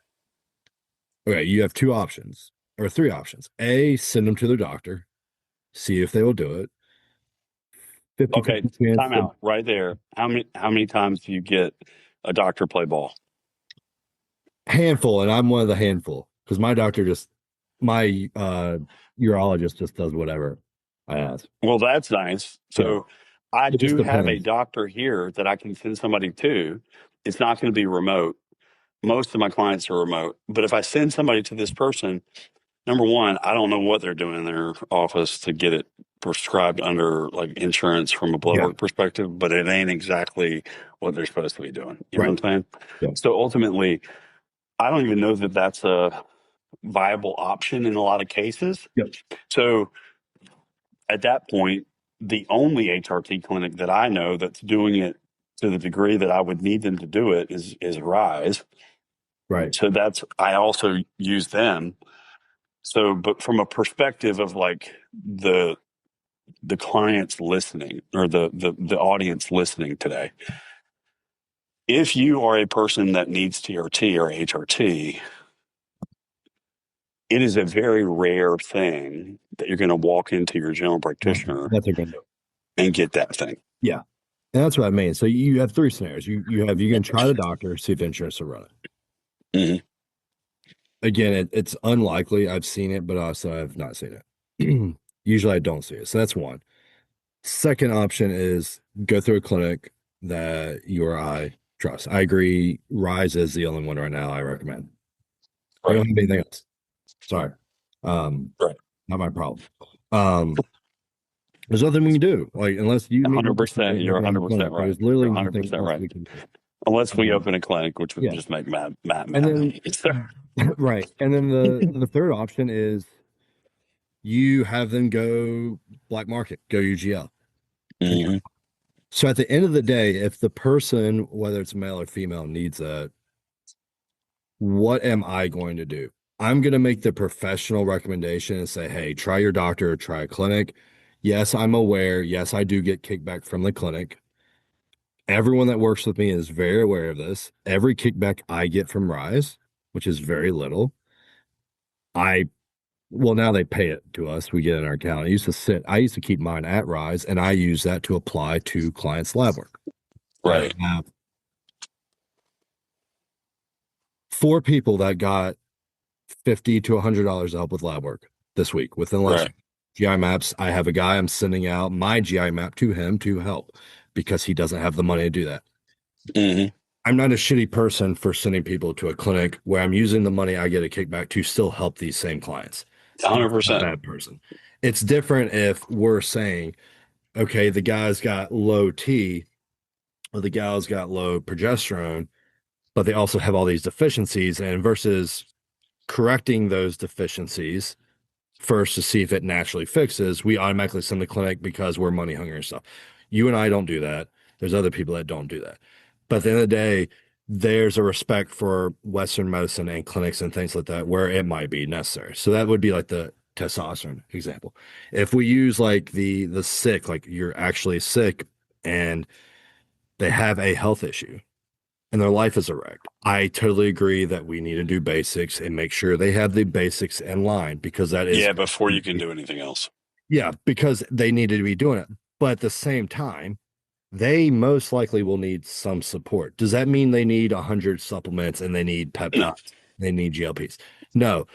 Okay, you have two options or three options. A, send them to their doctor, see if they will do it. Okay, 50-50 chance time that out right there. How many times do you get a doctor play ball? handful, and I'm one of the handful. Because my urologist just does whatever I ask. Well, that's nice. Yeah, So I it just do have a depends. doctor here that I can send somebody to. It's not going to be remote. Most of my clients are remote, but if I send somebody to this person, number one, I don't know what they're doing in their office to get it prescribed under like insurance from a blood Yeah, work perspective, but it ain't exactly what they're supposed to be doing. You know right. what I'm saying? Yeah. So ultimately, I don't even know that that's a viable option in a lot of cases. Yep. So at that point, the only HRT clinic that I know that's doing it to the degree that I would need them to do it is Rise. Right. So that's I also use them. So, but from a perspective of like the clients listening or the audience listening today, if you are a person that needs TRT or HRT, it is a very rare thing that you're going to walk into your general practitioner That's a good note. and get that thing. Yeah. And that's what I mean. So you have three scenarios. You can try the doctor, see if insurance will run it. Hmm. Again, it's unlikely I've seen it, but also I've not seen it. Usually I don't see it. So that's one. Second option is go through a clinic that you or I trust. I agree. Rise is the only one right now I recommend. We Right. don't have anything else. Sorry. Um, Right. Not my problem. There's nothing we can do. Like unless you meet with us 100%. and You're open the 100% clinic, right. there's literally You're nothing 100% else right. we can do. Unless we Um, open a clinic, which would yeah. just make Matt And mad. then right. And then the third option is you have them go black market, go UGL. Hmm. So at the end of the day, if the person, whether it's male or female, needs a, what am I going to do? I'm going to make the professional recommendation and say, hey, try your doctor or try a clinic. Yes, I'm aware. Yes, I do get kickback from the clinic. Everyone that works with me is very aware of this. Every kickback I get from Rise, which is very little, I well, now they pay it to us. We get it in our account. I used to keep mine at Rise, and I use that to apply to clients' lab work. I Right. have four people that got $50 to $100 to help with lab work this week within the last Right. week. GI maps. I have a guy I'm sending out my GI map to him to help because he doesn't have the money to do that. Hmm. I'm not a shitty person for sending people to a clinic where I'm using the money I get a kickback to still help these same clients. I'm not a 100%. bad person. It's different if we're saying, okay, the guy's got low T or the gal's got low progesterone, but they also have all these deficiencies. And versus correcting those deficiencies first to see if it naturally fixes, we automatically send the clinic because we're money hungry and stuff. You and I don't do that. There's other people that don't do that. But at the end of the day, there's a respect for Western medicine and clinics and things like that where it might be necessary. So that would be like the testosterone example. If we use like the sick, like you're actually sick and they have a health issue and their life is a wreck. I totally agree that we need to do basics and make sure they have the basics in line because that is, Yeah, before you can do anything else. yeah, because they needed to be doing it. But at the same time, they most likely will need some support. Does that mean they need 100 supplements and they need No. peptides? They need GLPs? No.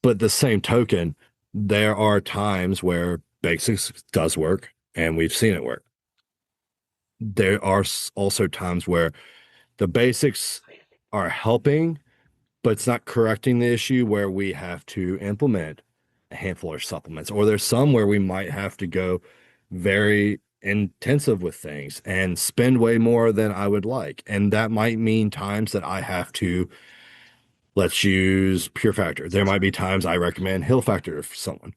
But the same token, there are times where basics does work and we've seen it work. There are also times where the basics are helping, but it's not correcting the issue where we have to implement a handful of supplements. Or there's some where we might have to go very intensive with things and spend way more than I would like. And that might mean times that I have to, let's use Pure Factor. There might be times I recommend Hill Factor for someone.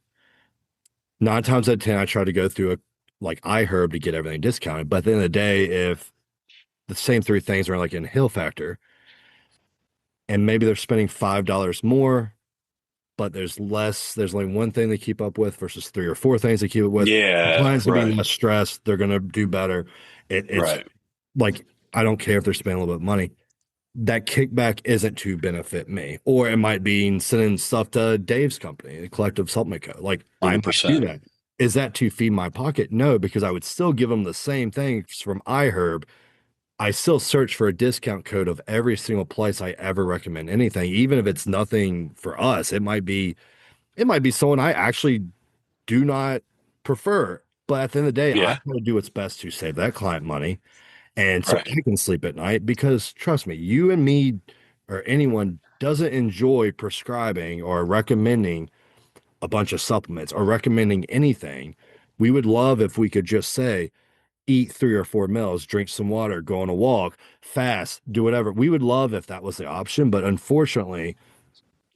9 times out of 10, I try to go through a like iHerb to get everything discounted. But at the end of the day, if the same three things are like in Hill Factor, and maybe they're spending $5 more, but there's only one thing they keep up with versus three or four things they keep up with. The Yeah. client's gonna be Right. less stressed. They're gonna do better. It's Right. like I don't care if they're spending a little bit of money. That kickback isn't to benefit me, or it might be sending stuff to Dave's company, the Collective Supplement Co. Like I might do 100%. that. Is that to feed my pocket? No, because I would still give them the same things from iHerb I still search for a discount code of every single place I ever recommend anything, even if it's nothing for us. It might be someone I actually do not prefer. But at the end of the day, I Yeah. try to do what's best to save that client money. And so Right. I can sleep at night because trust me, you and me or anyone doesn't enjoy prescribing or recommending a bunch of supplements or recommending anything. We would love if we could just say, eat 3 or 4 meals, drink some water, go on a walk, fast, do whatever. We would love if that was the option, but unfortunately,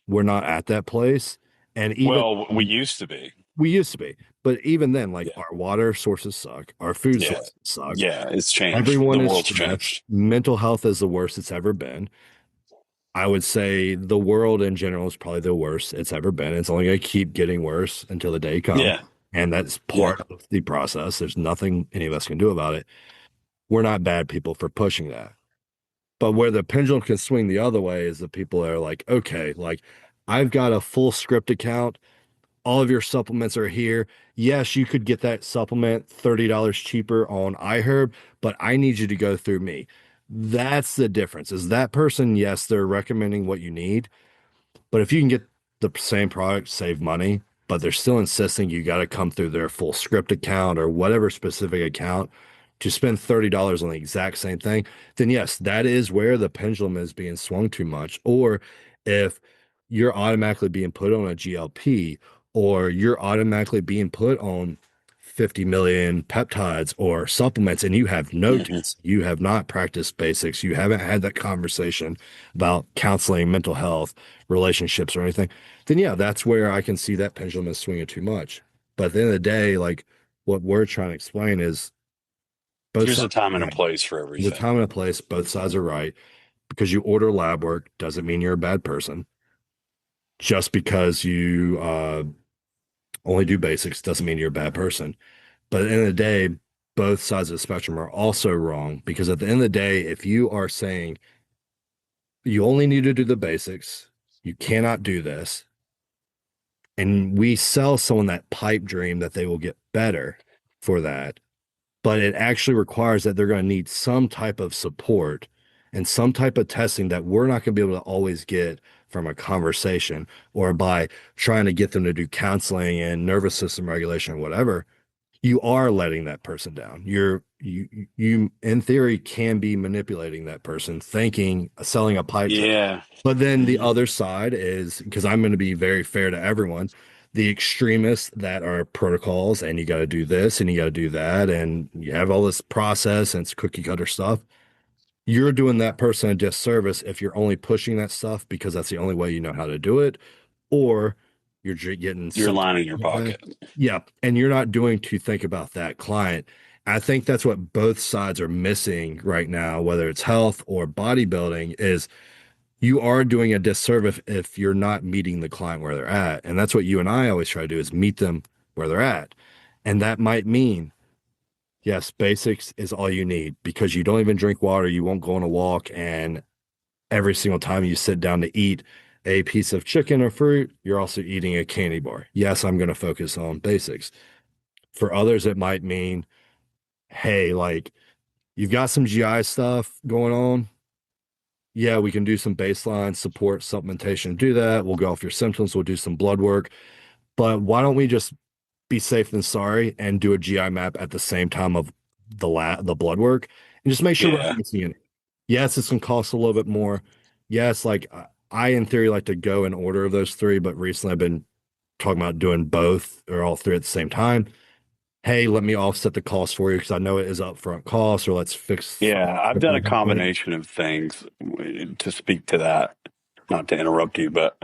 we're not at that place. And even Well, we used to be. we used to be, but even then, like Yeah. our water sources suck, our food Yeah. sources suck. Yeah. It's changed. Everyone The is world's stressed. changed. Mental health is the worst it's ever been. I would say the world in general is probably the worst it's ever been. It's only going to keep getting worse until the day comes. Yeah. And that's Yeah. part of the process. There's nothing any of us can do about it. We're not bad people for pushing that. But where the pendulum can swing the other way is the people that are like, okay, like I've got a full script account. All of your supplements are here. Yes, you could get that supplement $30 cheaper on iHerb, but I need you to go through me. That's the difference. Is that person, yes, they're recommending what you need, but if you can get the same product, save money, but they're still insisting you got to come through their full script account or whatever specific account to spend $30 on the exact same thing, then yes, that is where the pendulum is being swung too much. Or if you're automatically being put on a GLP or you're automatically being put on 50 million peptides or supplements and you have no Hmm. test, you have not practiced basics, you haven't had that conversation about counseling, mental health, relationships or anything, then yeah, that's where I can see that pendulum is swinging too much. But at the end of the day, like what we're trying to explain is both There's a sides time are and a right. place for There's a everything. time and a place. Both sides are right. Because you order lab work doesn't mean you're a bad person. Just because you only do basics doesn't mean you're a bad person. But at the end of the day, both sides of the spectrum are also wrong because at the end of the day, if you are saying you only need to do the basics, you cannot do this, and we sell someone that pipe dream that they will get better for that, but it actually requires that they're going to need some type of support and some type of testing that we're not going to be able to always get from a conversation or by trying to get them to do counseling and nervous system regulation or whatever. You are letting that person down. You in theory can be manipulating that person, thinking selling a pipe dream. Yeah. But then the Hmm. other side is because I'm going to be very fair to everyone, the extremists that are protocols and you got to do this and you got to do that and you have all this process and it's cookie cutter stuff. You're doing that person a disservice if you're only pushing that stuff because that's the only way you know how to do it, or you're getting You're some. lining your pocket. Yeah, and you're not doing to think about that client. I think that's what both sides are missing right now, whether it's health or bodybuilding, is you are doing a disservice if you're not meeting the client where they're at. And that's what you and I always try to do is meet them where they're at. And that might mean, yes, basics is all you need because you don't even drink water, you won't go on a walk, and every single time you sit down to eat a piece of chicken or fruit, you're also eating a candy bar. Yes, I'm going to focus on basics. For others, it might mean, hey, like you've got some GI stuff going on. Yeah, we can do some baseline support supplementation. Do that. We'll go off your symptoms. We'll do some blood work. But why don't we just be safe than sorry and do a GI map at the same time of the blood work and just make sure we're Yeah. missing it. Yes, it's gonna cost a little bit more. Yes, like I in theory like to go in order of those three, but recently I've been talking about doing both or all three at the same time. Hey, let me offset the cost for you because I know it is upfront cost, or let's fix Yeah. I've done a combination of things to speak to that, not to interrupt you, but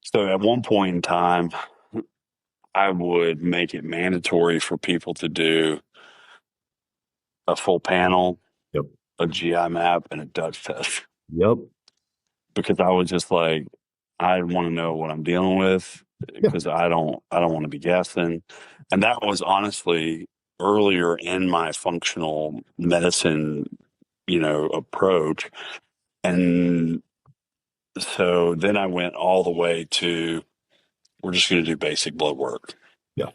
so at one point in time, I would make it mandatory for people to do a full panel, Yep. a GI map, and a Dutch test Yep. because I was just like, I want to know what I'm dealing with Yeah. because I don't want to be guessing. And that was honestly earlier in my functional medicine, approach. And so then I went all the way to we're just going to do basic blood work. Yeah.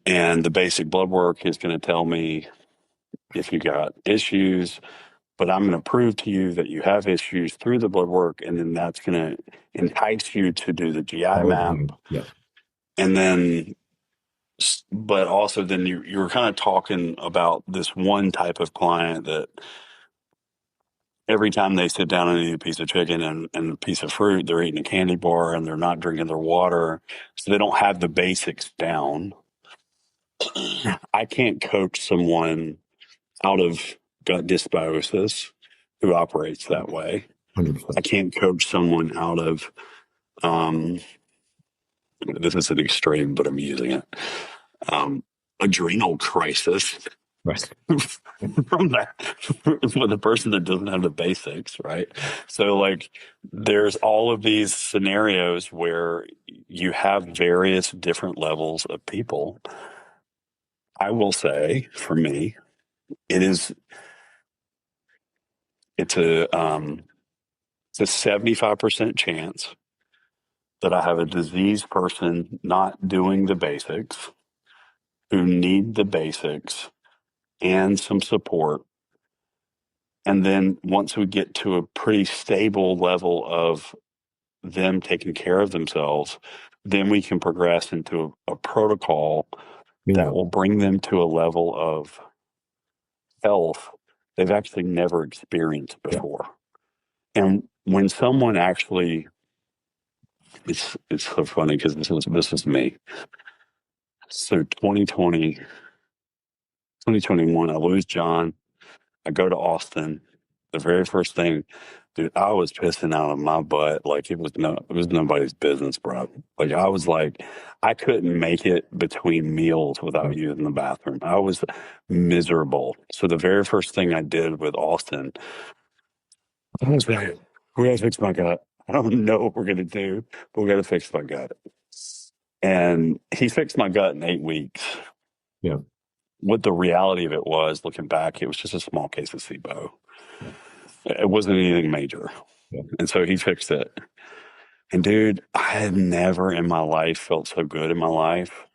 And the basic blood work is going to tell me if you got issues, but I'm going to prove to you that you have issues through the blood work, and then that's going to entice you to do the GI Oh, map. yeah. And then, but also then you were kind of talking about this one type of client that every time they sit down and eat a piece of chicken and a piece of fruit, they're eating a candy bar and they're not drinking their water. So they don't have the basics down. I can't coach someone out of gut dysbiosis who operates that way. I 100%. can't coach someone out of, um, this is an extreme, but I'm using it, adrenal crisis Right. from that with a person that doesn't have the basics, right? So, like, there's all of these scenarios where you have various different levels of people. I will say, for me, it is it's a um, it's a 75% chance that I have a diseased person not doing the basics, who need the basics and some support. And then once we get to a pretty stable level of them taking care of themselves, then we can progress into a protocol that Bingo. will bring them to a level of health they've actually never experienced Yeah. before. And when someone actually, it's so funny because this is me. So 2021, I lose John. I go to Austin. The very first thing, dude, I was pissing out of my butt like it was nobody's business, bro. Like I was like, I couldn't make it between meals without Right. using the bathroom. I was miserable. So the very first thing I did with Austin, I was like, we gotta fix my gut. I don't know what we're gonna do, but we gotta fix my gut. And he fixed my gut in 8 weeks. Yeah. What the reality of it was, looking back, it was just a small case of SIBO. Yeah. It wasn't anything major. Yeah. And so he fixed it. And dude, I had never in my life felt so good in my life.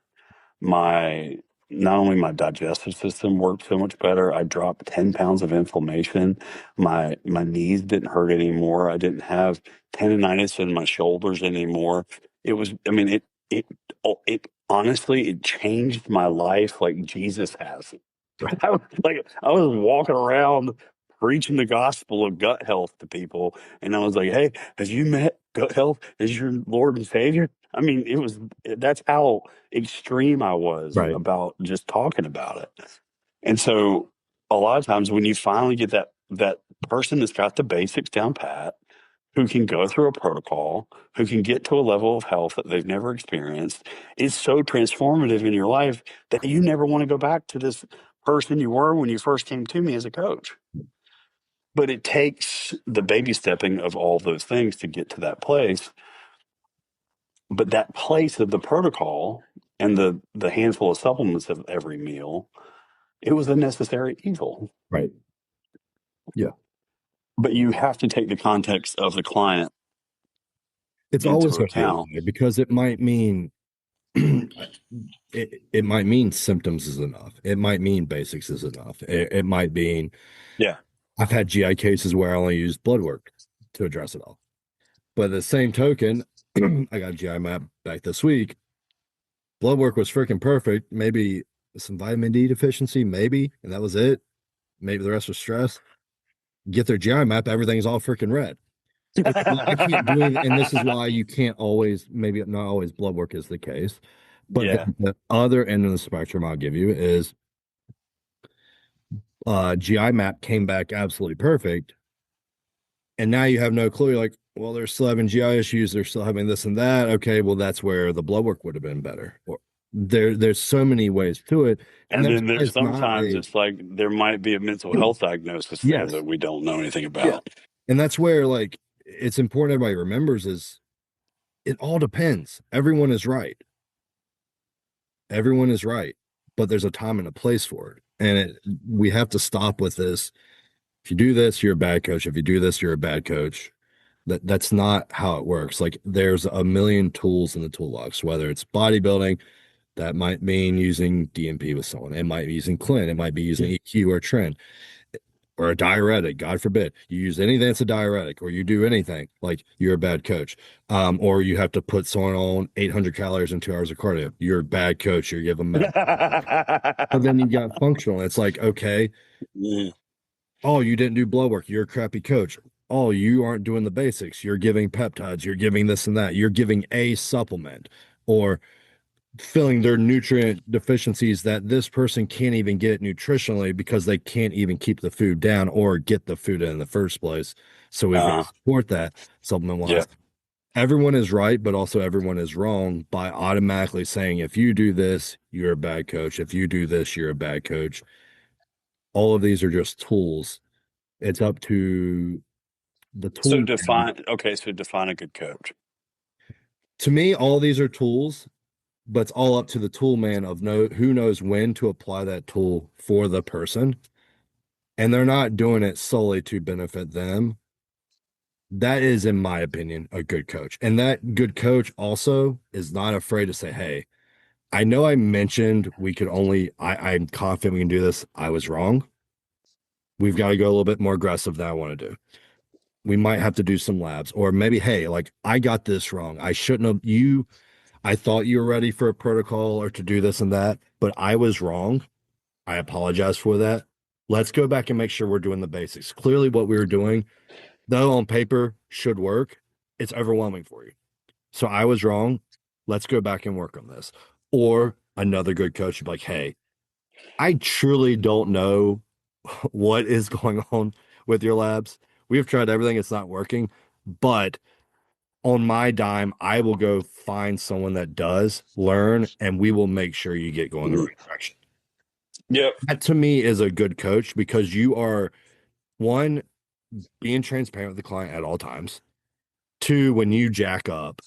My Not only my digestive system worked so much better, I dropped 10 pounds of inflammation. My knees didn't hurt anymore. I didn't have tendonitis in my shoulders anymore. It was, I mean, it honestly, it changed my life like Jesus has. Right. I was walking around preaching the gospel of gut health to people, and I was like, "Hey, have you met gut health as your Lord and Savior?" I mean, that's how extreme I was Right. about just talking about it. And so, a lot of times, when you finally get that person that's got the basics down pat, who can go through a protocol, who can get to a level of health that they've never experienced, it's so transformative in your life that you never want to go back to this person you were when you first came to me as a coach. But it takes the baby stepping of all those things to get to that place. But that place of the protocol and the handful of supplements of every meal, it was a necessary evil. Right. Yeah. But you have to take the context of the client It's into always a account. haze because it might mean it might mean symptoms is enough. It might mean basics is enough. It might mean Yeah. I've had GI cases where I only use blood work to address it all. But the same token, I got a GI map back this week. Blood work was freaking perfect. Maybe some vitamin D deficiency, maybe, and that was it. Maybe the rest was stress. Get their GI map, everything's all freaking red. Well, I can't do it, and this is why you can't always, maybe not always blood work is the case. But Yeah. the other end of the spectrum I'll give you is GI map came back absolutely perfect. And now you have no clue. You're like, well, they're still having GI issues. They're still having this and that. Okay, well, that's where the blood work would have been better. Or there's so many ways to it. And And that's then why there's it's not sometimes a it's like there might be a mental health diagnosis there yes. that we don't know anything Yeah. about. And that's where like it's important everybody remembers is it all depends. Everyone is right. Everyone is right, but there's a time and a place for it. And we have to stop with this. If you do this, you're a bad coach. If you do this, you're a bad coach. That's not how it works. Like there's a million tools in the toolbox, whether it's bodybuilding, That might mean using DMP with someone. It might be using Clint. It might be using EQ or Trend or a diuretic. God forbid you use anything that's a diuretic or you do anything like you're a bad coach. Or you have to put someone on 800 calories and 2 hours of cardio. You're a bad coach. You give them med. But then you got functional. It's like, okay, Mm, oh, you didn't do blood work. You're a crappy coach. Oh, you aren't doing the basics. You're giving peptides. You're giving this and that. You're giving a supplement or filling their nutrient deficiencies that this person can't even get nutritionally because they can't even keep the food down or get the food in the first place. So we've got to uh, support that supplement yeah. wise. Everyone is right, but also everyone is wrong by automatically saying, if you do this, you're a bad coach. If you do this, you're a bad coach. All of these are just tools. It's up to the So tool man. define, okay, so define a good coach. To me, all these are tools, but it's all up to the tool man of know who knows when to apply that tool for the person. And they're not doing it solely to benefit them. That is, in my opinion, a good coach. And that good coach also is not afraid to say, hey, I know I mentioned we could only, I'm confident we can do this. I was wrong. We've got to go a little bit more aggressive than I want to do. We might have to do some labs, or maybe, hey, like I got this wrong. I shouldn't have you. I thought you were ready for a protocol or to do this and that, but I was wrong. I apologize for that. Let's go back and make sure we're doing the basics. Clearly, what we were doing, though on paper should work, it's overwhelming for you. So I was wrong. Let's go back and work on this. Or another good coach would be like, hey, I truly don't know what is going on with your labs. We've tried everything, it's not working. But on my dime, I will go find someone that does learn, and we will make sure you get going the Mhm. right direction. Yep. That to me is a good coach because you are one, being transparent with the client at all times. Two, when you jack up,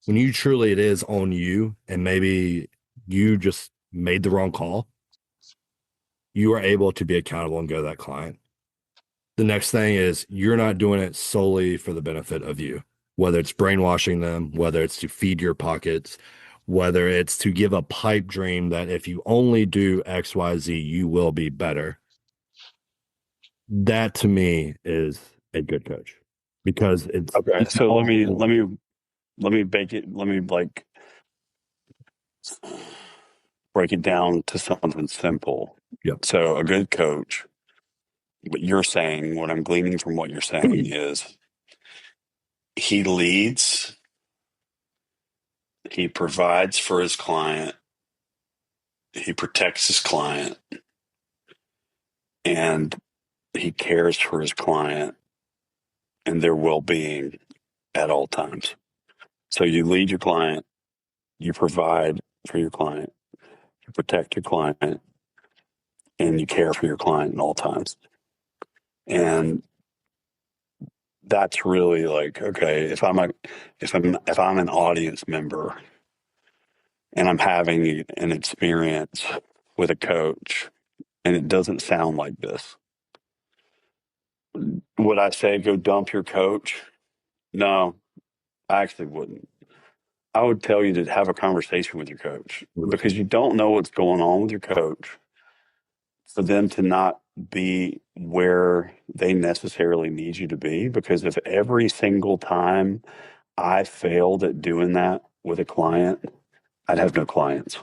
when you truly it is on you and maybe you just made the wrong call, you are able to be accountable and go to that client. The next thing is you're not doing it solely for the benefit of you, whether it's brainwashing them, whether it's to feed your pockets, whether it's to give a pipe dream that if you only do XYZ, you will be better. That to me is a good coach because Okay. it's So all, let me bake it, let me like break it down to something simple. yep. So a good coach, what you're saying, what I'm gleaning from what you're saying is he leads, he provides for his client, he protects his client, and he cares for his client and their well-being at all times. So you lead your client, you provide for your client, you protect your client, and you care for your client at all times. And that's really like, okay, if I'm an audience member and I'm having an experience with a coach and it doesn't sound like this, would I say go dump your coach? No, I actually wouldn't. I would tell you to have a conversation with your coach because you don't know what's going on with your coach for them to not be where they necessarily need you to be. Because if every single time I failed at doing that with a client, I'd have no clients.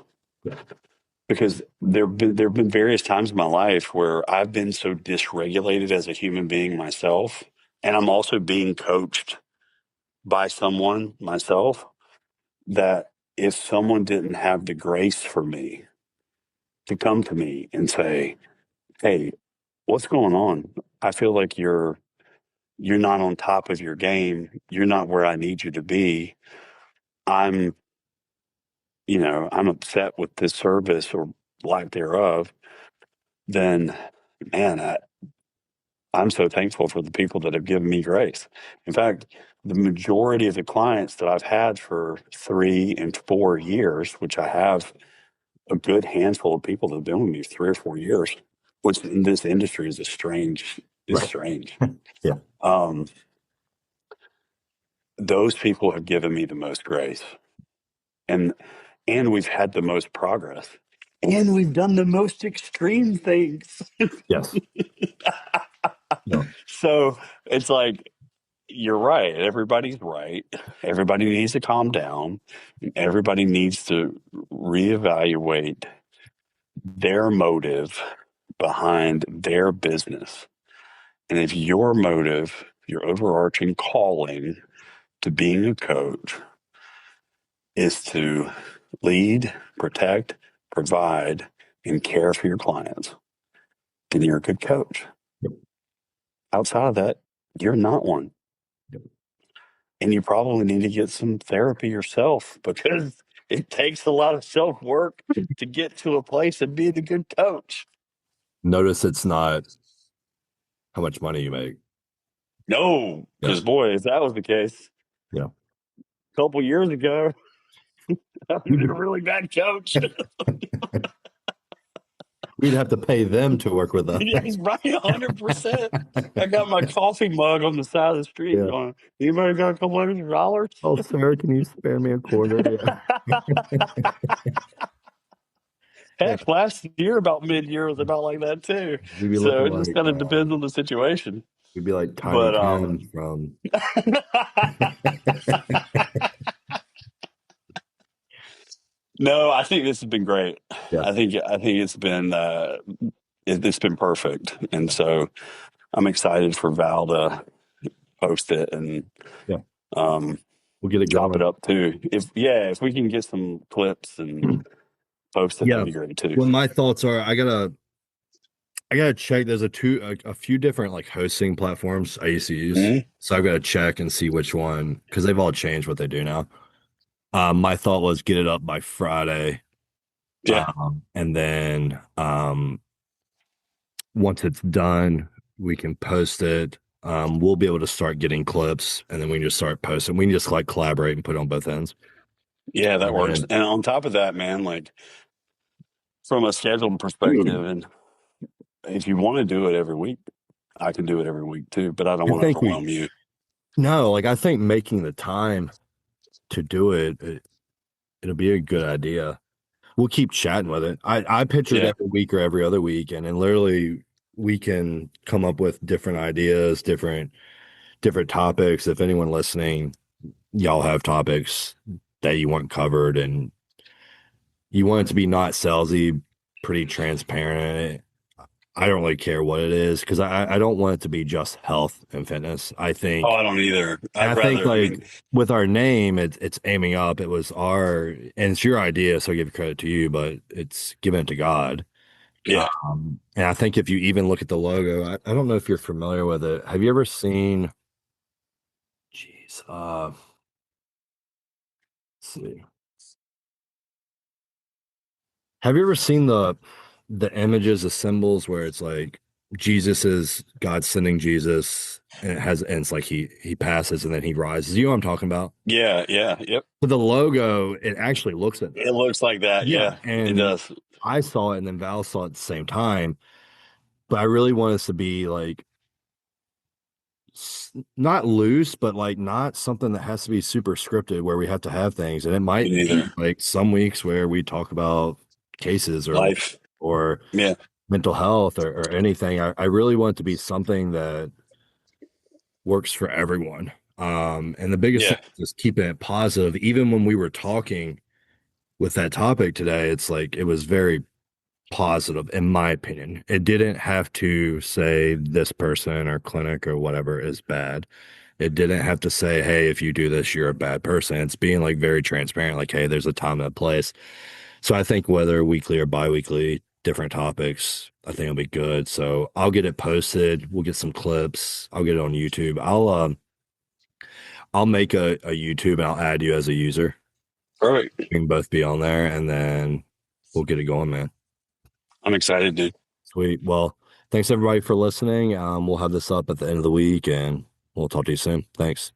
Because there have been various times in my life where I've been so dysregulated as a human being myself, and I'm also being coached by someone myself that if someone didn't have the grace for me to come to me and say, "Hey, what's going on? I feel like you're not on top of your game. You're not where I need you to be. I'm, I'm upset with this service or lack thereof." Then, man, I'm so thankful for the people that have given me grace. In fact, the majority of the clients that I've had for 3 and 4 years, which I have a good handful of people that have been with me 3 or 4 years, which in this industry is Right. strange. Yeah. Um, those people have given me the most grace. And and we've had the most progress, and we've done the most extreme things. Yes. No. So it's like, you're right. Everybody's right. Everybody needs to calm down. Everybody needs to reevaluate their motive behind their business. And if your motive, your overarching calling to being a coach is to lead, protect, provide, and care for your clients, then you're a good coach. Yep. Outside of that, you're not one. Yep. And you probably need to get some therapy yourself, because it takes a lot of self work to get to a place of being a good coach. Notice it's not how much money you make. No, because Yes. boy, if that was the case Yeah. a couple years ago, I would have been a We'd really bad coach. have to pay them to work with us. He's right, 100%. I got my coffee mug on the side of the street Yeah. going, anybody got a couple $100? Oh, sir, can you spare me a quarter? Yeah. Yeah. Heck, last year about mid-year was about like that too. We'd be So looking it just like kind of depends on the situation. we'd be like Tiny But Tim from no, I think this has been great. yeah. I think it's been perfect, and so I'm excited for Val to post it and Yeah. um, We'll get it chop it going. up too. If we can get some clips and post it, Yeah. that'd be great too. Well, my thoughts are I gotta check. There's a few different like hosting platforms I used to use. Mhm. So I've got to check and see which one, because they've all changed what they do now. My thought was get it up by Friday. Yeah, And then once it's done, we can post it. We'll be able to start getting clips, and then we can just start posting. We can just like collaborate and put it on both ends. yeah, that And works. then And on top of that, man, like from a scheduling perspective, and if you want to do it every week, I can do it every week too. But I don't I want to think overwhelm you. no, like I think making the time to do it'll be a good idea. We'll keep chatting with it. I picture it Yeah, every week or every other week, and then literally we can come up with different ideas, different topics. If anyone listening, y'all have topics that you want covered, and you want it to be not salesy, pretty transparent. I don't really care what it is, because I don't want it to be just health and fitness. oh, I don't either. And I'd I think rather. I like mean, with our name, it's aiming up. It was and it's your idea, so I give credit to you, but it's given it to God. yeah, And I think if you even look at the logo, I don't know if you're familiar with it. Have you ever seen, geez, let's see. Have you ever seen the images, the symbols where it's like Jesus is God sending Jesus, and it's like he passes and then he rises. You know what I'm talking about? yeah, yeah, yep. But the logo, it actually looks at It that. looks like that. Yeah. Yeah, it And does. I saw it and then Val saw it at the same time. But I really want us to be like not loose, but like not something that has to be super scripted where we have to have things. And it Me might be neither. like some weeks where we talk about cases Life. or Yeah, mental health or anything. I really want it to be something that works for everyone. And the biggest thing yeah, is just keeping it positive. Even when we were talking with that topic today, it's like it was very positive, in my opinion. It didn't have to say this person or clinic or whatever is bad. It didn't have to say, hey, if you do this, you're a bad person. It's being like very transparent, like, hey, there's a time and a place. So I think whether weekly or bi-weekly, different topics, I think it'll be good. So I'll get it posted. We'll get some clips. I'll get it on YouTube. I'll make a YouTube and I'll add you as a user. perfect. We can both be on there, and then we'll get it going, man. I'm excited, dude. Sweet. Well, thanks everybody for listening. We'll have this up at the end of the week, and we'll talk to you soon. Thanks.